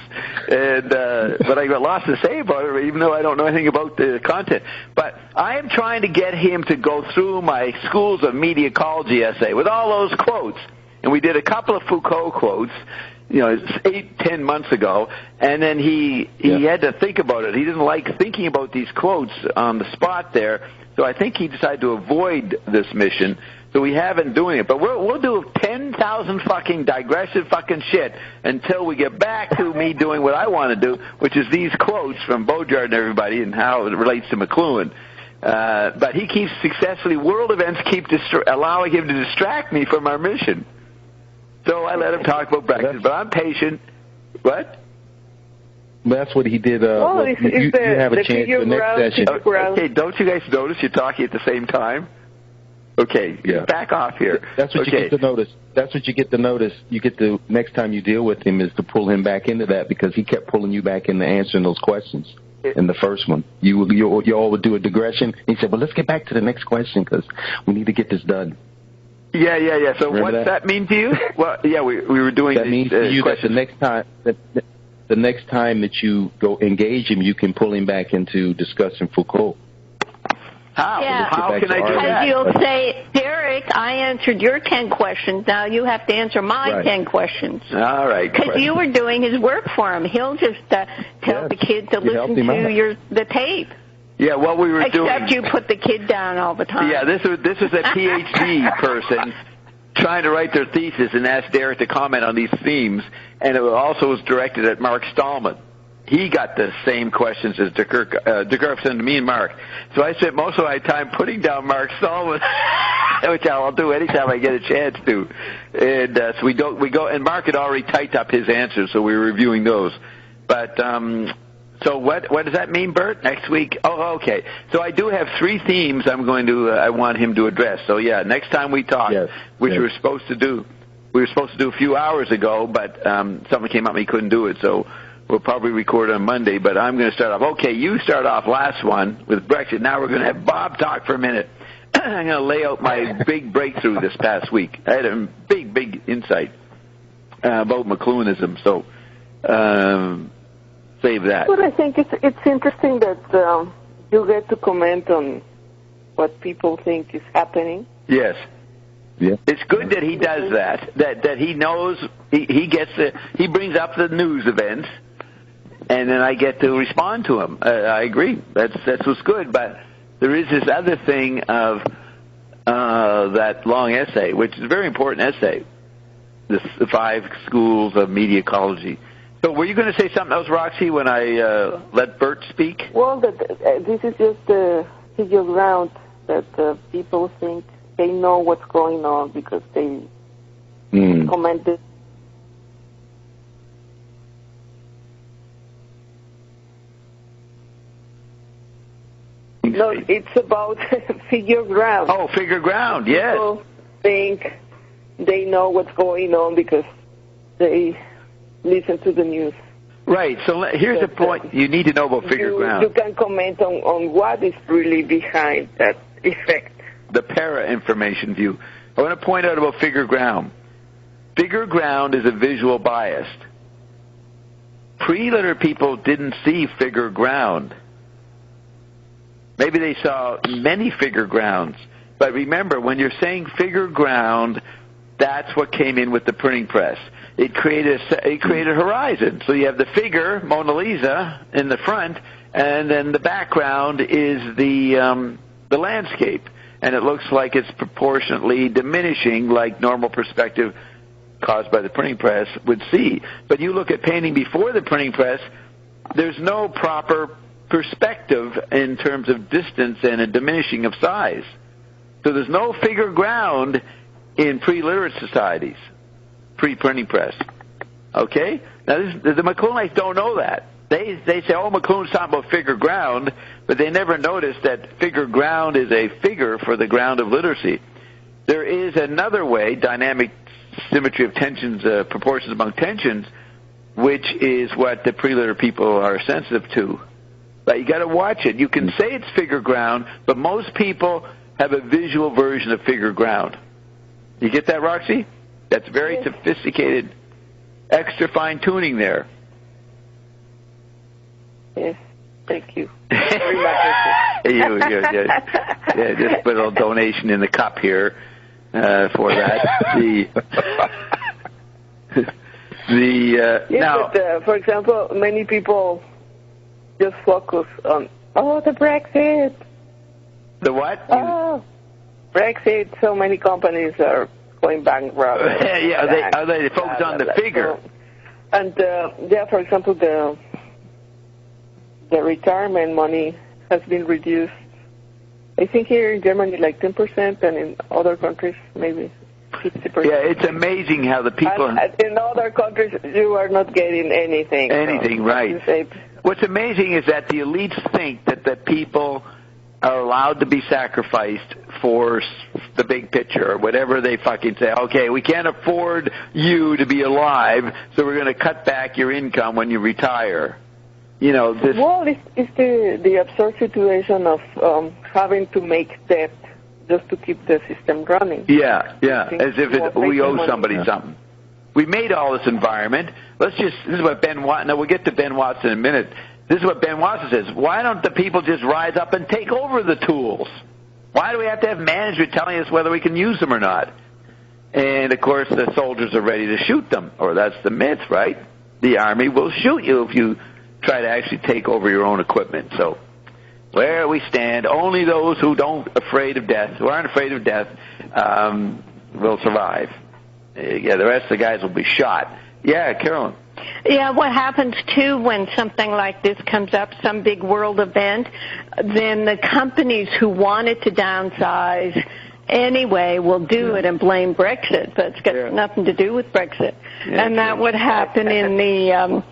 [SPEAKER 1] And, but I got lots to say about it, even though I don't know anything about the content. But I am trying to get him to go through my Schools of Media Ecology essay with all those quotes. And we did a couple of Foucault quotes, 8-10 months ago, and then he had to think about it. He didn't like thinking about these quotes on the spot there, so I think he decided to avoid this mission. So we haven't doing it, but we'll do 10,000 fucking digressive fucking shit until we get back to me doing what I want to do, which is these quotes from Beaujard and everybody and how it relates to McLuhan. But he keeps successfully, world events keep allowing him to distract me from our mission. So I let him talk about Brexit, but I'm patient. What?
[SPEAKER 4] That's what he did. You have a chance the next session.
[SPEAKER 1] Okay, don't you guys notice you're talking at the same time? Okay, back off here.
[SPEAKER 4] That's what you get to notice. That's what you get to notice. You get to, next time you deal with him, is to pull him back into that, because he kept pulling you back into answering those questions in the first one. You all would do a digression. He said, well, let's get back to the next question because we need to get this done.
[SPEAKER 1] Yeah. So what does that mean to you? Well, yeah, we were doing
[SPEAKER 4] that means to you questions. That the next time that you go engage him, you can pull him back into discussing Foucault.
[SPEAKER 1] How?
[SPEAKER 5] Yeah.
[SPEAKER 1] How can I do that?
[SPEAKER 5] Because you'll say, Derek, I answered your 10 questions. Now you have to answer my 10 questions.
[SPEAKER 1] All right.
[SPEAKER 5] Because you were doing his work for him. He'll just tell the kid to listen to the tape.
[SPEAKER 1] Yeah, what we were doing.
[SPEAKER 5] Except you put the kid down all the time.
[SPEAKER 1] Yeah, this is a PhD person trying to write their thesis and asked Derek to comment on these themes, and it also was directed at Mark Stallman. He got the same questions as DeGurf sent to me and Mark. So I spent most of my time putting down Mark Stallman, which I'll do anytime I get a chance to. And so we go, and Mark had already typed up his answers, so we were reviewing those. But so what does that mean, Bert? Next week? Oh, okay. So I do have 3 themes I want him to address. So yeah, next time we talk, which we're supposed to do. we were supposed to do a few hours ago, but something came up and he couldn't do it, so we'll probably record on Monday. But I'm going to start off. Okay, you start off last one with Brexit. Now we're going to have Bob talk for a minute. I'm going to lay out my big breakthrough this past week. I had a big insight about McLuhanism, so save that.
[SPEAKER 2] But I think it's interesting that you get to comment on what people think is happening.
[SPEAKER 1] Yes.
[SPEAKER 4] Yeah.
[SPEAKER 1] It's good that he does that. That he knows he brings up the news events, and then I get to respond to him. I agree. That's what's good. But there is this other thing of that long essay, which is a very important essay. The 5 schools of media ecology. So were you going to say something else, Roxy, when I let Bert speak?
[SPEAKER 2] Well, this is just the figure ground that people think they know what's going on because they commented. No, it's about figure ground.
[SPEAKER 1] Oh, figure ground, yes.
[SPEAKER 2] People think they know what's going on because they listen to the news.
[SPEAKER 1] Right, so here's the point you need to know about figure ground.
[SPEAKER 2] You can comment on what is really behind that effect.
[SPEAKER 1] The para-information view. I want to point out about figure ground. Figure ground is a visual bias. Pre-literate people didn't see figure ground. Maybe they saw many figure grounds. But remember, when you're saying figure ground, that's what came in with the printing press. It created horizon. So you have the figure, Mona Lisa, in the front, and then the background is the landscape. And it looks like it's proportionately diminishing, like normal perspective caused by the printing press would see. But you look at painting before the printing press, there's no proper perspective in terms of distance and a diminishing of size. So there's no figure ground in pre-literate societies, pre-printing press. Okay? Now, the McLuhanites don't know that. They say, oh, McLuhan's talking about figure ground, but they never notice that figure ground is a figure for the ground of literacy. There is another way, dynamic symmetry of tensions, proportions among tensions, which is what the pre-literate people are sensitive to. But you got to watch it. You can say it's figure ground, but most people have a visual version of figure ground. You get that, Roxy? That's very sophisticated, extra fine-tuning there.
[SPEAKER 2] Yes, thank you. Very much.
[SPEAKER 1] Yeah, just put a little donation in the cup here for that. Now,
[SPEAKER 2] but, for example, many people just focus on, the Brexit.
[SPEAKER 1] The what?
[SPEAKER 2] Oh, Brexit. So many companies are going bankrupt.
[SPEAKER 1] Are they focus on the figure?
[SPEAKER 2] And for example, the retirement money has been reduced. I think here in Germany like 10%, and in other countries maybe 50%.
[SPEAKER 1] Yeah, it's amazing how the people...
[SPEAKER 2] And in other countries, you are not getting anything.
[SPEAKER 1] Anything, right. What's amazing is that the elites think that the people are allowed to be sacrificed for the big picture, or whatever they fucking say. Okay, we can't afford you to be alive, so we're going to cut back your income when you retire. You know, this... Well,
[SPEAKER 2] it's the absurd situation of having to make debt just to keep the system running.
[SPEAKER 1] Yeah, as if we owe somebody something. We made all this environment. This is what Ben Watson, now we'll get to Ben Watson in a minute. This is what Ben Watson says. Why don't the people just rise up and take over the tools? Why do we have to have management telling us whether we can use them or not? And, of course, the soldiers are ready to shoot them, or that's the myth, right? The Army will shoot you if you try to actually take over your own equipment. So where we stand, only those who aren't afraid of death, will survive. The rest of the guys will be shot. Yeah, Carolyn.
[SPEAKER 5] Yeah, what happens, too, when something like this comes up, some big world event, then the companies who wanted to downsize anyway will do it and blame Brexit, but it's got nothing to do with Brexit. Yeah, and that would happen in the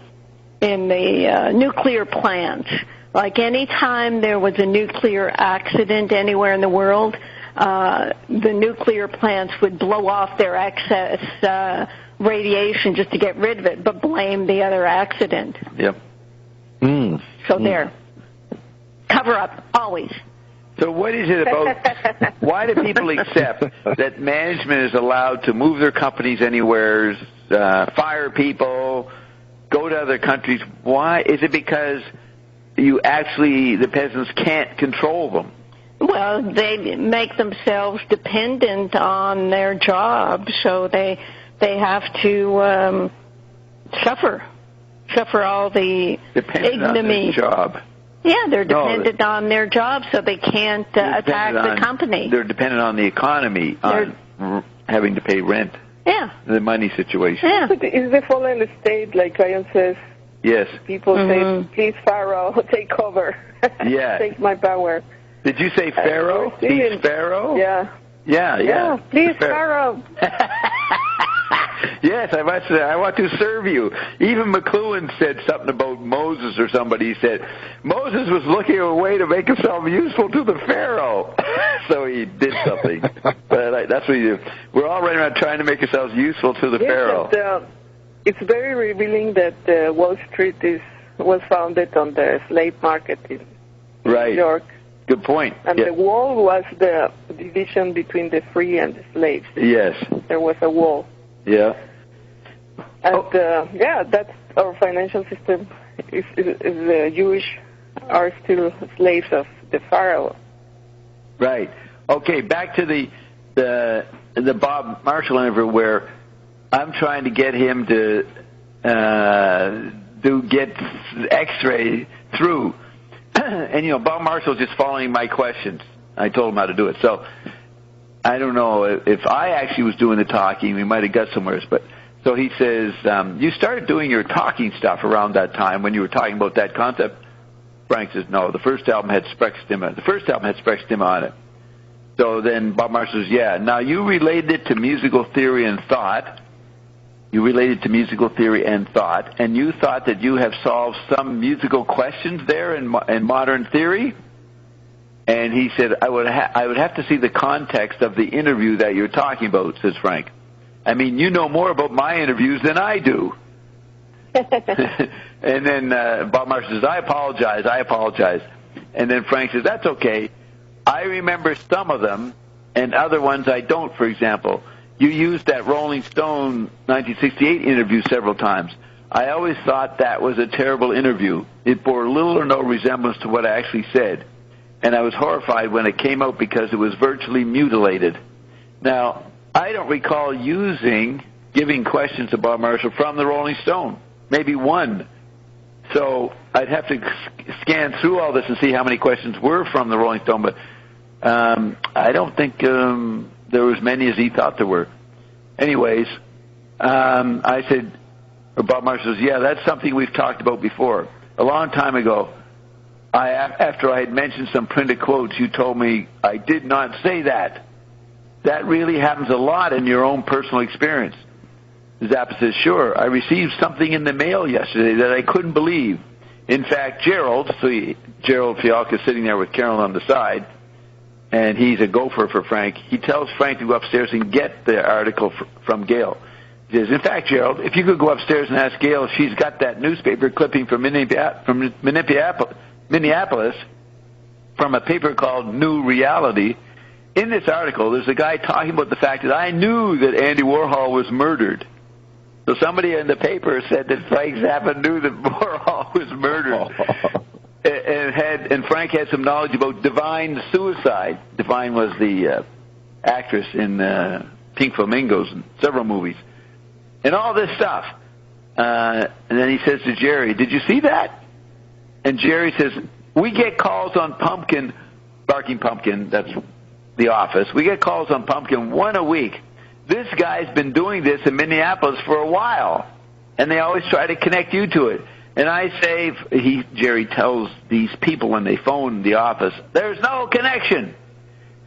[SPEAKER 5] nuclear plants. Like any time there was a nuclear accident anywhere in the world, the nuclear plants would blow off their excess radiation just to get rid of it, but blame the other accident.
[SPEAKER 1] Yep.
[SPEAKER 5] So there. Cover up, always.
[SPEAKER 1] So what is it about, why do people accept that management is allowed to move their companies anywhere, fire people, go to other countries? Why? Is it because the peasants can't control them?
[SPEAKER 5] Well, they make themselves dependent on their job, so they have to suffer all the
[SPEAKER 1] dependent
[SPEAKER 5] ignominy.
[SPEAKER 1] On their job.
[SPEAKER 5] Yeah, they're dependent on their job, so they can't attack the company.
[SPEAKER 1] They're dependent on the economy, on having to pay rent.
[SPEAKER 5] Yeah.
[SPEAKER 1] The money situation.
[SPEAKER 5] Yeah.
[SPEAKER 2] But is the fallen state, like Ryan says?
[SPEAKER 1] Yes.
[SPEAKER 2] People say, please, Pharaoh, take over.
[SPEAKER 1] Yeah.
[SPEAKER 2] Take my power.
[SPEAKER 1] Did you say Pharaoh? He's Pharaoh?
[SPEAKER 2] Yeah.
[SPEAKER 1] Yeah.
[SPEAKER 2] Please, Pharaoh.
[SPEAKER 1] Yes, I want to serve you. Even McLuhan said something about Moses or somebody. He said, Moses was looking for a way to make himself useful to the Pharaoh. So he did something. But that's what you do. We're all running around trying to make ourselves useful to the Pharaoh.
[SPEAKER 2] And, it's very revealing that Wall Street was founded on the slave market in New York.
[SPEAKER 1] Good point.
[SPEAKER 2] And the wall was the division between the free and the slaves.
[SPEAKER 1] Yes.
[SPEAKER 2] There was a wall.
[SPEAKER 1] Yeah.
[SPEAKER 2] And, that's our financial system. Is the Jewish are still slaves of the Pharaoh.
[SPEAKER 1] Right. Okay, back to the Bob Marshall interview where I'm trying to get him to get X-ray through. And, Bob Marshall's just following my questions. I told him how to do it. So I don't know if I actually was doing the talking. We might have got somewhere. But so he says, you started doing your talking stuff around that time when you were talking about that concept. Frank says, no, the first album had Sprechstimme. The first album had Sprechstimme on it. So then Bob Marshall says, yeah. Now you related it to musical theory and thought. You related to musical theory and thought, and you thought that you have solved some musical questions there in modern theory. And he said, I would have to see the context of the interview that you're talking about, says Frank. I mean, you know more about my interviews than I do. And then Bob Marshall says, I apologize. And then Frank says, that's okay. I remember some of them, and other ones I don't, for example. You used that Rolling Stone 1968 interview several times. I always thought that was a terrible interview. It bore little or no resemblance to what I actually said. And I was horrified when it came out because it was virtually mutilated. Now, I don't recall giving questions to Bob Marshall from the Rolling Stone. Maybe one. So I'd have to scan through all this and see how many questions were from the Rolling Stone, but I don't think there were as many as he thought there were. Anyways, I said, Bob Marshall says, yeah, that's something we've talked about before. A long time ago, after I had mentioned some printed quotes, you told me I did not say that. That really happens a lot in your own personal experience. Zappa says, sure, I received something in the mail yesterday that I couldn't believe. In fact, Gerald Fialka is sitting there with Carolyn on the side, and he's a gopher for Frank. He tells Frank to go upstairs and get the article from Gail. He says, in fact, Gerald, if you could go upstairs and ask Gail if she's got that newspaper clipping from Minneapolis from a paper called New Reality. In this article, there's a guy talking about the fact that I knew that Andy Warhol was murdered. So somebody in the paper said that Frank Zappa knew that Warhol was murdered. And Frank had some knowledge about Divine's suicide. Divine was the actress in Pink Flamingos and several movies. And all this stuff. And then he says to Jerry, did you see that? And Jerry says, we get calls on Barking Pumpkin, that's the office. We get calls on Pumpkin one a week. This guy's been doing this in Minneapolis for a while. And they always try to connect you to it. And I say, Jerry tells these people when they phone the office, there's no connection.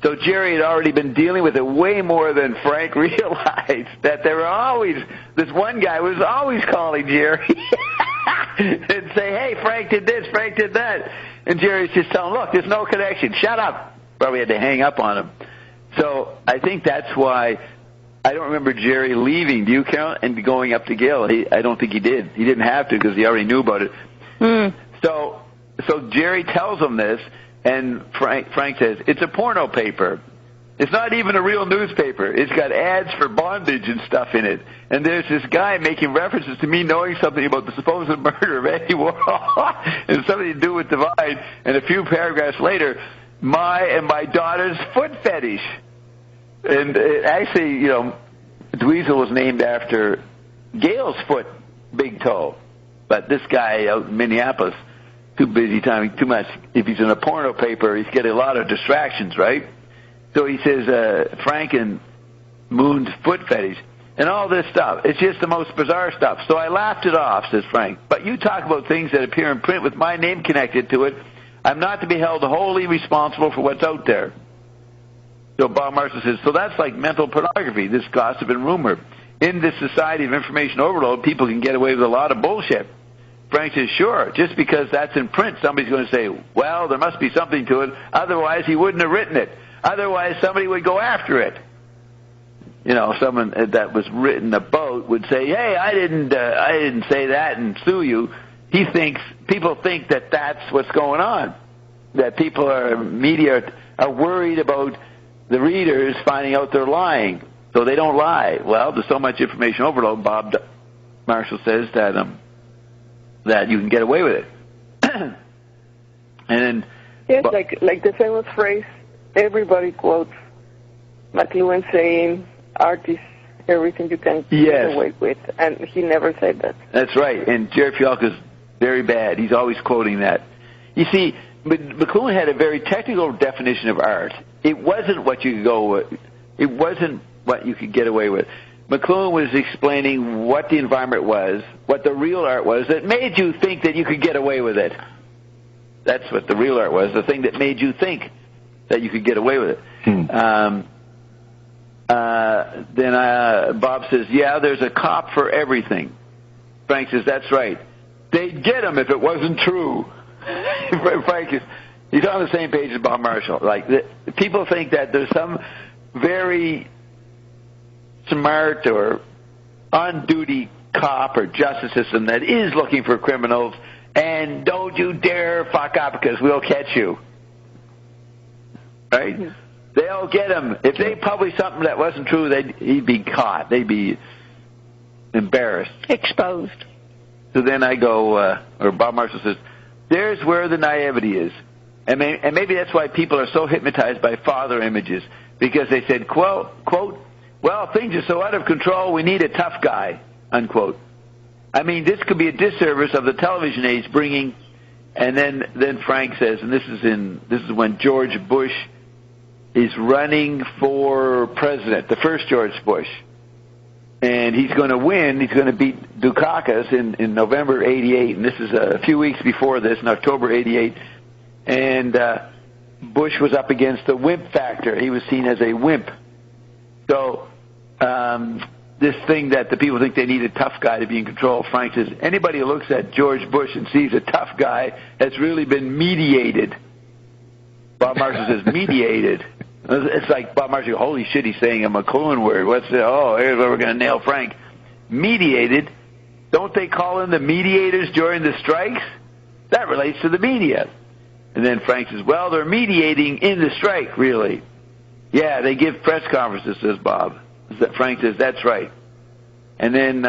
[SPEAKER 1] So Jerry had already been dealing with it way more than Frank realized, that this one guy was always calling Jerry and say, hey, Frank did this, Frank did that. And Jerry's just telling him, look, there's no connection. Shut up. Probably had to hang up on him. So I think that's why I don't remember Jerry leaving. Do you count? And going up to Gil? I don't think he did. He didn't have to because he already knew about it. So Jerry tells him this, and Frank says, it's a porno paper. It's not even a real newspaper. It's got ads for bondage and stuff in it. And there's this guy making references to me knowing something about the supposed murder of Eddie Warhol and something to do with Divine. And a few paragraphs later, my daughter's foot fetish. And actually, Dweezil was named after Gail's foot, big toe. But this guy out in Minneapolis, too busy timing, too much. If he's in a porno paper, he's getting a lot of distractions, right? So he says, Frank and Moon's foot fetish, and all this stuff. It's just the most bizarre stuff. So I laughed it off, says Frank. But you talk about things that appear in print with my name connected to it. I'm not to be held wholly responsible for what's out there. So Bob Marshall says, so that's like mental pornography, this gossip and rumor. In this society of information overload, people can get away with a lot of bullshit. Frank says, sure, just because that's in print, somebody's going to say, well, there must be something to it, otherwise he wouldn't have written it. Otherwise, somebody would go after it. Someone that was written about would say, "Hey, I didn't say that," and sue you. People think that that's what's going on. That media are worried about the readers finding out they're lying, so they don't lie. Well, there's so much information overload. Bob Marshall says that you can get away with it. And then,
[SPEAKER 2] yes, like the famous phrase. Everybody quotes McLuhan saying, art is everything you can get away with, and he never said that.
[SPEAKER 1] That's right, and Jerry Fialka's very bad. He's always quoting that. You see, McLuhan had a very technical definition of art. It wasn't what you could go with. It wasn't what you could get away with. McLuhan was explaining what the environment was, what the real art was, that made you think that you could get away with it. That's what the real art was, the thing that made you think that you could get away with it. Then Bob says, yeah, there's a cop for everything. Frank says, that's right. They'd get him if it wasn't true. Frank he's on the same page as Bob Marshall. People think that there's some very smart or on-duty cop or justice system that is looking for criminals, and don't you dare fuck up because we'll catch you. Right? They'll get him. If they publish something that wasn't true, he'd be caught. They'd be embarrassed.
[SPEAKER 5] Exposed.
[SPEAKER 1] So then I go, or Bob Marshall says, there's where the naivety is. And maybe that's why people are so hypnotized by father images, because they said, quote, well, things are so out of control, we need a tough guy, unquote. I mean, this could be a disservice of the television age bringing, and then Frank says, and this is when George Bush is running for president, the first George Bush. And he's going to win. He's going to beat Dukakis in November 88. And this is a few weeks before this, in October 88. And Bush was up against the wimp factor. He was seen as a wimp. So this thing that the people think they need a tough guy to be in control, Frank says, anybody who looks at George Bush and sees a tough guy has really been mediated. Bob Marshall says, mediated. It's like Bob Marshall, holy shit, he's saying a McLuhan word. Here's where we're going to nail Frank. Mediated. Don't they call in the mediators during the strikes? That relates to the media. And then Frank says, well, they're mediating in the strike, really. Yeah, they give press conferences, says Bob. Frank says, that's right. And then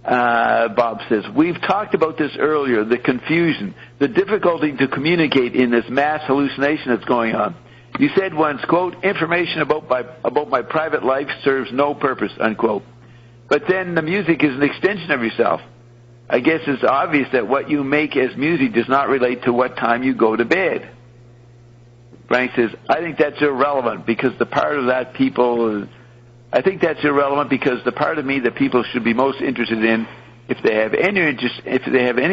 [SPEAKER 1] Bob says, we've talked about this earlier, the confusion, the difficulty to communicate in this mass hallucination that's going on. You said once, quote, information about my private life serves no purpose, unquote. But then the music is an extension of yourself. I guess it's obvious that what you make as music does not relate to what time you go to bed. Frank says, I think that's irrelevant because the part of that I think that's irrelevant because the part of me that people should be most interested in, if they have any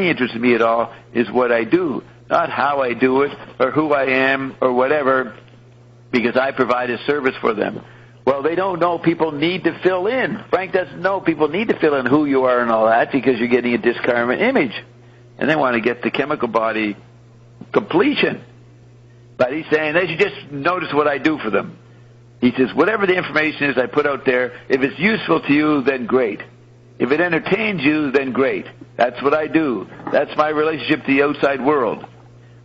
[SPEAKER 1] interest in me at all, is what I do, not how I do it or who I am or whatever, because I provide a service for them. Well, they don't know people need to fill in. Frank doesn't know people need to fill in who you are and all that because you're getting a discarnate image. And they want to get the chemical body completion. But he's saying they should just notice what I do for them. He says, whatever the information is I put out there, if it's useful to you, then great. If it entertains you, then great. That's what I do. That's my relationship to the outside world.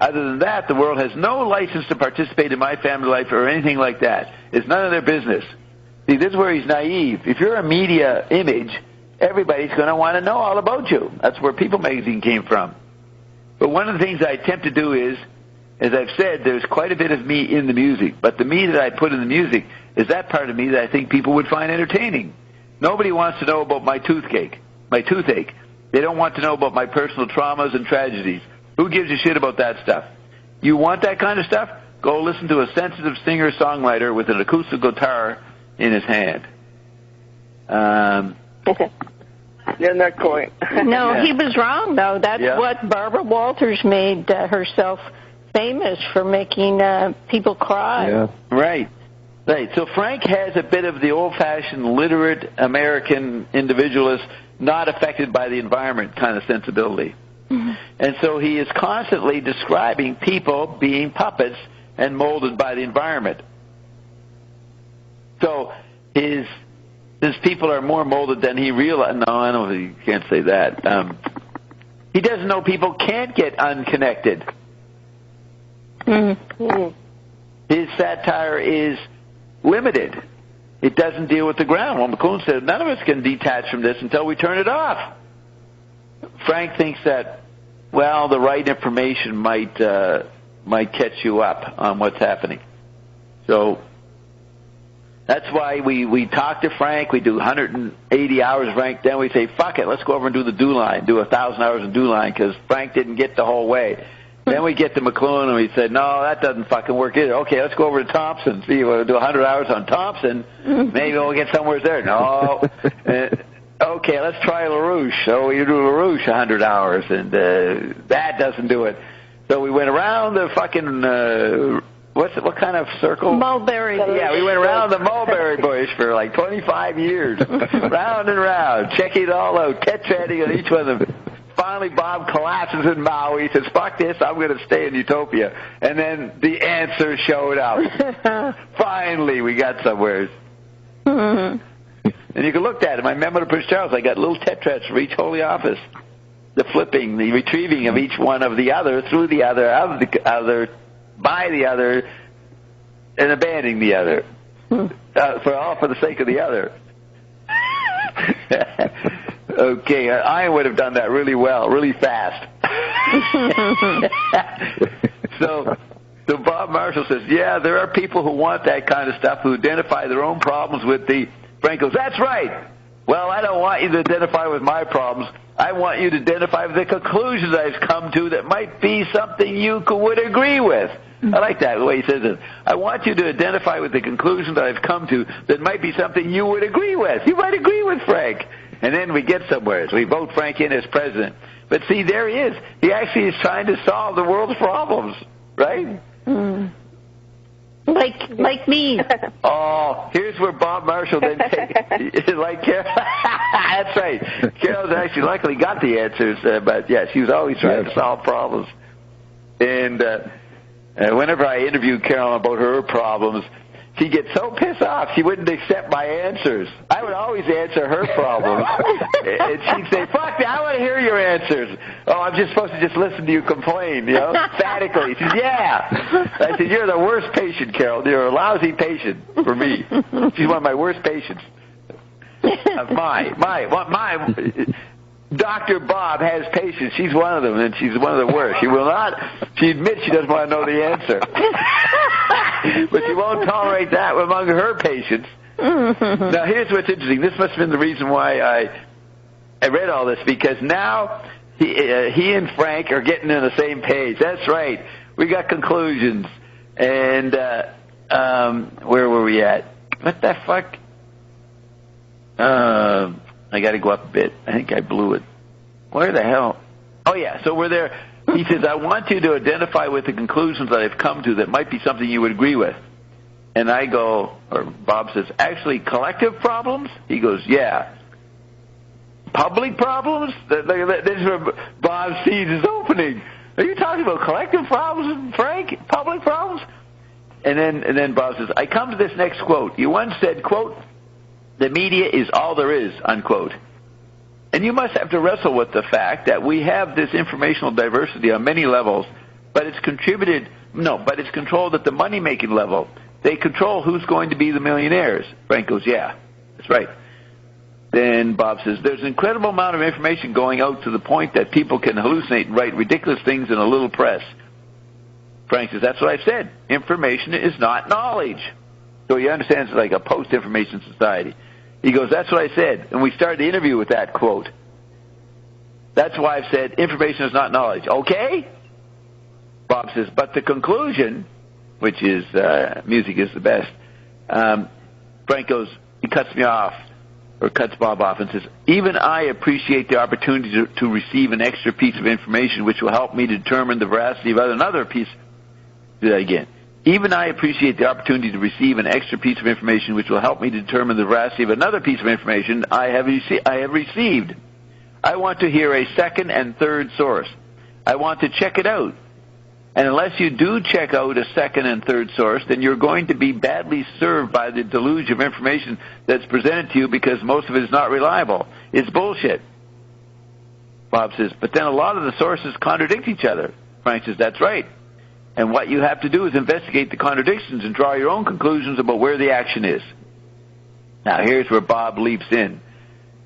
[SPEAKER 1] Other than that, the world has no license to participate in my family life or anything like that. It's none of their business. See, this is where he's naive. If you're a media image, everybody's going to want to know all about you. That's where People magazine came from. But one of the things I attempt to do is, as I've said, there's quite a bit of me in the music. But the me that I put in the music is that part of me that I think people would find entertaining. Nobody wants to know about my toothache. They don't want to know about my personal traumas and tragedies. Who gives a shit about that stuff? You want that kind of stuff? Go listen to a sensitive singer-songwriter with an acoustic guitar in his hand.
[SPEAKER 2] You're not going.
[SPEAKER 5] No, he was wrong, though. That's what Barbara Walters made herself famous for, making people cry.
[SPEAKER 4] Yeah.
[SPEAKER 1] Right. So Frank has a bit of the old-fashioned literate American individualist, not affected by the environment kind of sensibility. Mm-hmm. And so he is constantly describing people being puppets and molded by the environment. So his people are more molded than he realized. No, I don't. You can't say that. He doesn't know people can't get unconnected. Mm-hmm. His satire is limited. It doesn't deal with the ground. Well, McLuhan said, none of us can detach from this until we turn it off. Frank thinks that, well, the right information might catch you up on what's happening. So that's why we talk to Frank. We do 180 hours of Frank. Then we say, fuck it, let's go over and do the do line, do 1,000 hours of do line, because Frank didn't get the whole way. Then we get to McLuhan, and we said, no, that doesn't fucking work either. Okay, let's go over to Thompson. See, we'll do 100 hours on Thompson. Maybe we'll get somewhere there. No. Okay, let's try LaRouche. So we do LaRouche 100 hours, and that doesn't do it. So we went around the fucking, what kind of circle?
[SPEAKER 5] Mulberry bush.
[SPEAKER 1] Yeah, we went around the mulberry bush for like 25 years. Round and round, checking it all out, tet-chatting on each one of them. Finally, Bob collapses in Maui. He says, fuck this, I'm going to stay in Utopia. And then the answer showed up. Finally, we got somewhere. Mm-hmm. And you can look at it. My memo to Prince Charles, I got little tetrads for each holy office. The flipping, the retrieving of each one of the other, through the other, of the other, by the other, and abandoning the other. For the sake of the other. Okay, I would have done that really well, really fast. So Bob Marshall says, yeah, there are people who want that kind of stuff, who identify their own problems with the... Frank goes, that's right. Well, I don't want you to identify with my problems. I want you to identify with the conclusions I've come to that might be something you would agree with. I like that, the way he says it. I want you to identify with the conclusions that I've come to that might be something you would agree with. You might agree with Frank. And then we get somewhere. So we vote Frank in as president. But see, there he is. He actually is trying to solve the world's problems, right?
[SPEAKER 5] Mm. Like me.
[SPEAKER 1] Oh, here's where Bob Marshall then like Carol. That's right. Carol's actually luckily got the answers, but yeah, she was always trying to solve problems. And whenever I interviewed Carol about her problems, she'd get so pissed off she wouldn't accept my answers. I would always answer her problems. And she'd say, fuck me, I want to hear your answers. Oh, I'm just supposed to just listen to you complain, emphatically. She says, yeah. I said, you're the worst patient, Carol. You're a lousy patient for me. She's one of my worst patients. Dr. Bob has patients. She's one of them, and she's one of the worst. She admits she doesn't want to know the answer. But she won't tolerate that among her patients. Mm-hmm. Now, here's what's interesting. This must have been the reason why I read all this, because now he and Frank are getting on the same page. That's right. We got conclusions. And where were we at? What the fuck? I got to go up a bit. I think I blew it. Where the hell? Oh, yeah. So we're there. He says, I want you to identify with the conclusions that I've come to that might be something you would agree with. And I go, or Bob says, actually collective problems? He goes, yeah. Public problems? This is where Bob sees his opening. Are you talking about collective problems, Frank? Public problems? And then Bob says, I come to this next quote. You once said, quote, the media is all there is, unquote. And you must have to wrestle with the fact that we have this informational diversity on many levels, but it's controlled at the money-making level. They control who's going to be the millionaires. Frank goes, yeah, that's right. Then Bob says, there's an incredible amount of information going out to the point that people can hallucinate and write ridiculous things in a little press. Frank says, that's what I said. Information is not knowledge. So he understands it's like a post-information society. He goes, that's what I said. And we started the interview with that quote. That's why I've said information is not knowledge. Okay? Bob says, but the conclusion, which is music is the best, Frank goes, he cuts me off, or cuts Bob off and says, even I appreciate the opportunity to receive an extra piece of information which will help me determine the veracity of another piece. Do that again. Even I appreciate the opportunity to receive an extra piece of information which will help me determine the veracity of another piece of information I have received. I want to hear a second and third source. I want to check it out. And unless you do check out a second and third source, then you're going to be badly served by the deluge of information that's presented to you because most of it is not reliable. It's bullshit. Bob says, but then a lot of the sources contradict each other. Frank says, that's right. And what you have to do is investigate the contradictions and draw your own conclusions about where the action is. Now, here's where Bob leaps in.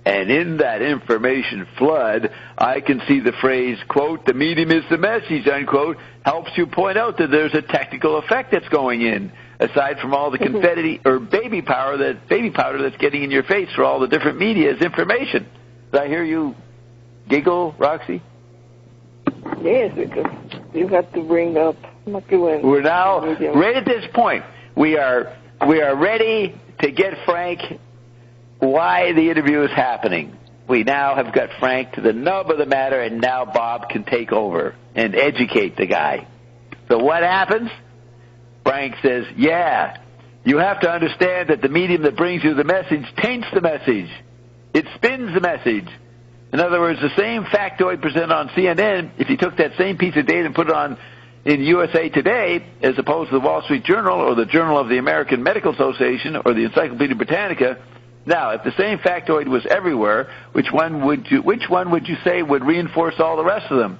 [SPEAKER 1] And in that information flood, I can see the phrase, quote, the medium is the message, unquote, helps you point out that there's a technical effect that's going in, aside from all the confetti or baby powder that's getting in your face for all the different media as information. Did I hear you giggle, Roxy?
[SPEAKER 2] Yes, because you have to bring up McEwen.
[SPEAKER 1] We're now, right at this point, we are ready to get Frank why the interview is happening. We now have got Frank to the nub of the matter, and now Bob can take over and educate the guy. So what happens? Frank says, yeah, you have to understand that the medium that brings you the message taints the message. It spins the message. In other words, the same factoid presented on CNN, if you took that same piece of data and put it on in USA Today, as opposed to the Wall Street Journal or the Journal of the American Medical Association or the Encyclopedia Britannica, now, if the same factoid was everywhere, which one would you say would reinforce all the rest of them?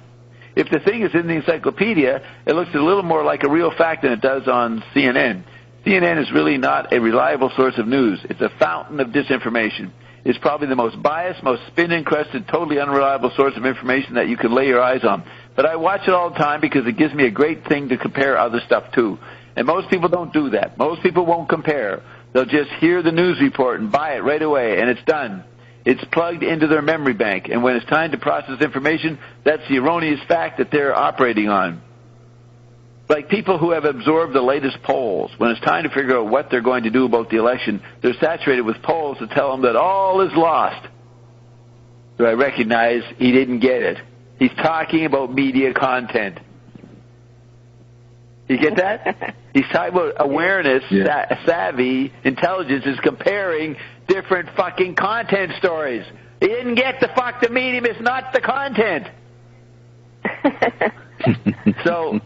[SPEAKER 1] If the thing is in the encyclopedia, it looks a little more like a real fact than it does on CNN. CNN is really not a reliable source of news. It's a fountain of disinformation. It's probably the most biased, most spin-encrusted, totally unreliable source of information that you can lay your eyes on. But I watch it all the time because it gives me a great thing to compare other stuff to. And most people don't do that. Most people won't compare. They'll just hear the news report and buy it right away, and it's done. It's plugged into their memory bank, and when it's time to process information, that's the erroneous fact that they're operating on. Like people who have absorbed the latest polls, when it's time to figure out what they're going to do about the election, they're saturated with polls to tell them that all is lost. So I recognize he didn't get it. He's talking about media content. You get that? He's talking about awareness, savvy, intelligence is comparing different fucking content stories. He didn't get the medium is not the content. So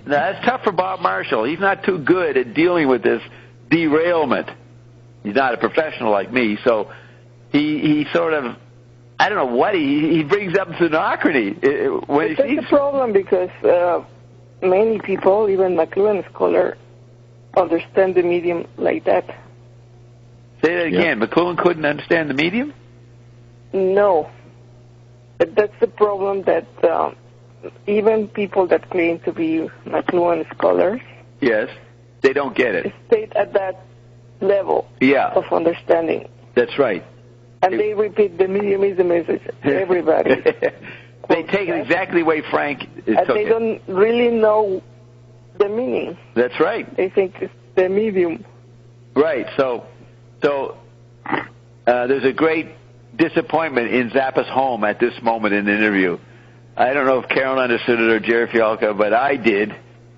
[SPEAKER 1] that's tough for Bob Marshall. He's not too good at dealing with this derailment. He's not a professional like me, so he sort of, I don't know what he brings up synchronicity.
[SPEAKER 2] That's the problem because many people, even McLuhan scholar, understand the medium like that.
[SPEAKER 1] Say that again. Yeah. McLuhan couldn't understand the medium?
[SPEAKER 2] No. But that's the problem that even people that claim to be McLuhan scholars,
[SPEAKER 1] yes, they don't get it.
[SPEAKER 2] Stay at that level of understanding.
[SPEAKER 1] That's right.
[SPEAKER 2] And they repeat the medium is the message. Everybody.
[SPEAKER 1] They take it exactly the way Frank took it.
[SPEAKER 2] And they don't really know the meaning.
[SPEAKER 1] That's right.
[SPEAKER 2] They think it's the medium.
[SPEAKER 1] Right. So there's a great disappointment in Zappa's home at this moment in the interview. I don't know if Carol understood it or Jerry Fialka, but I did.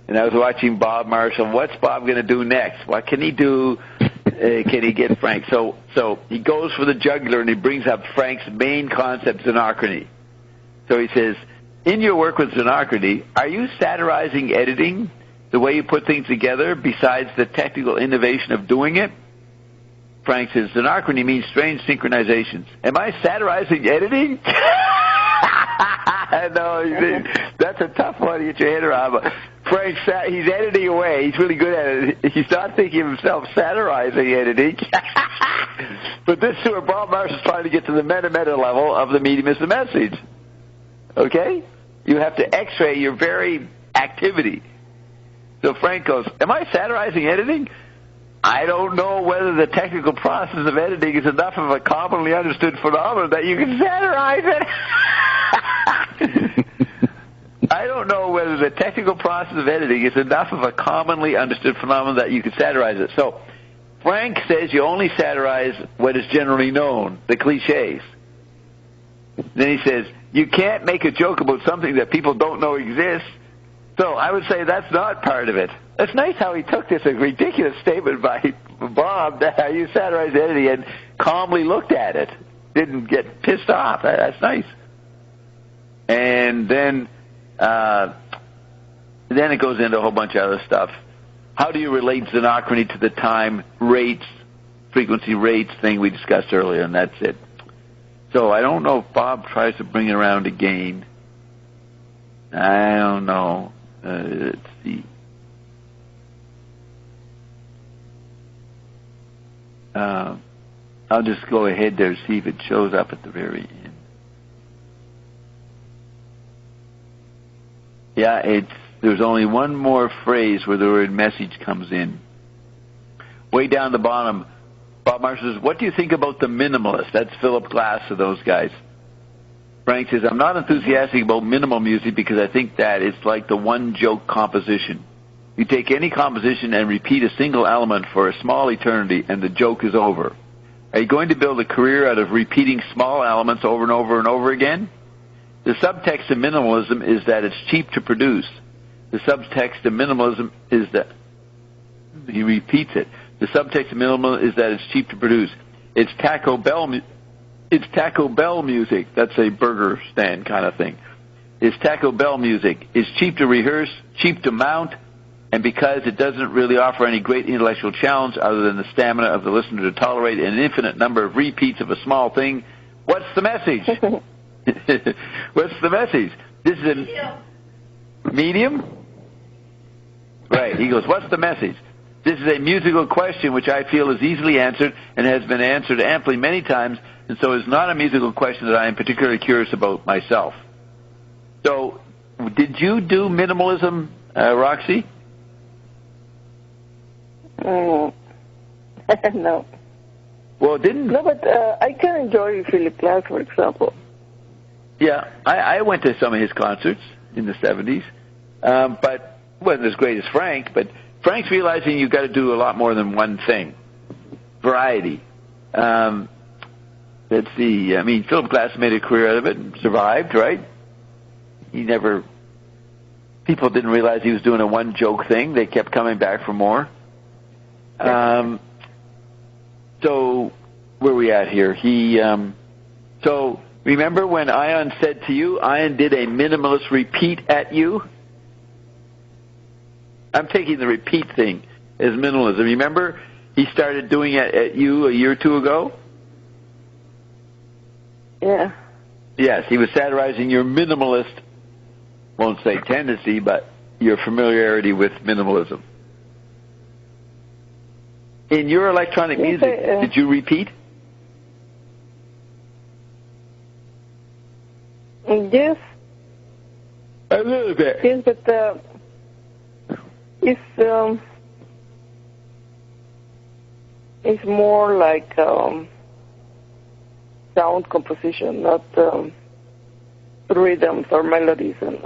[SPEAKER 1] And I was watching Bob Marshall. What's Bob going to do next? What can he do? Can he get Frank? So he goes for the jugular and he brings up Frank's main concept, anachrony. So he says, in your work with Xenocracy, are you satirizing editing, the way you put things together, besides the technical innovation of doing it? Frank says, Xenocracy means strange synchronizations. Am I satirizing editing? No, that's a tough one to get your head around. But Frank, he's editing away. He's really good at it. He's not thinking of himself satirizing editing. But this is where Bob Marsh is trying to get to the meta level of the medium is the message. Okay? You have to x-ray your very activity. So Frank goes, am I satirizing editing? I don't know whether the technical process of editing is enough of a commonly understood phenomenon that you can satirize it. I don't know whether the technical process of editing is enough of a commonly understood phenomenon that you can satirize it. So Frank says you only satirize what is generally known, the cliches. Then he says, you can't make a joke about something that people don't know exists. So I would say that's not part of it. It's nice how he took this a ridiculous statement by Bob that you satirized editing and calmly looked at it. Didn't get pissed off. That's nice. And then it goes into a whole bunch of other stuff. How do you relate Xenocracy to the time rates, frequency rates thing we discussed earlier, and that's it. So I don't know if Bob tries to bring it around again. I don't know. Let's see. I'll just go ahead there to see if it shows up at the very end. Yeah, there's only one more phrase where the word message comes in. Way down the bottom, Bob Marsh says, what do you think about the minimalist? That's Philip Glass of those guys. Frank says, I'm not enthusiastic about minimal music because I think that it's like the one-joke composition. You take any composition and repeat a single element for a small eternity, and the joke is over. Are you going to build a career out of repeating small elements over and over and over again? The subtext of minimalism is that it's cheap to produce. The subtext of minimalism is that, he repeats it, the subtext of minimalism is that it's cheap to produce. It's Taco Bell music. That's a burger stand kind of thing. It's Taco Bell music. It's cheap to rehearse, cheap to mount, and because it doesn't really offer any great intellectual challenge other than the stamina of the listener to tolerate an infinite number of repeats of a small thing, what's the message? What's the message? This is a medium? Right. He goes, what's the message? This is a musical question which I feel is easily answered and has been answered amply many times, and so is not a musical question that I am particularly curious about myself. So, did you do minimalism, Roxy?
[SPEAKER 2] No.
[SPEAKER 1] Well, didn't...
[SPEAKER 2] No, but I can enjoy Philip Glass, for example.
[SPEAKER 1] Yeah, I went to some of his concerts in the 70s, but wasn't as great as Frank, but Frank's realizing you've got to do a lot more than one thing. Variety. Let's see. I mean, Philip Glass made a career out of it and survived, right? People didn't realize he was doing a one-joke thing. They kept coming back for more. So, where are we at here? So, remember when Ion said to you, Ion did a minimalist repeat at you? I'm taking the repeat thing as minimalism. Remember, he started doing it at you a year or two ago?
[SPEAKER 2] Yeah.
[SPEAKER 1] Yes, he was satirizing your minimalist, won't say tendency, but your familiarity with minimalism. In your electronic music, did you repeat?
[SPEAKER 2] Yes.
[SPEAKER 1] A little bit.
[SPEAKER 2] Yes, but it's more like sound composition, not rhythms or melodies and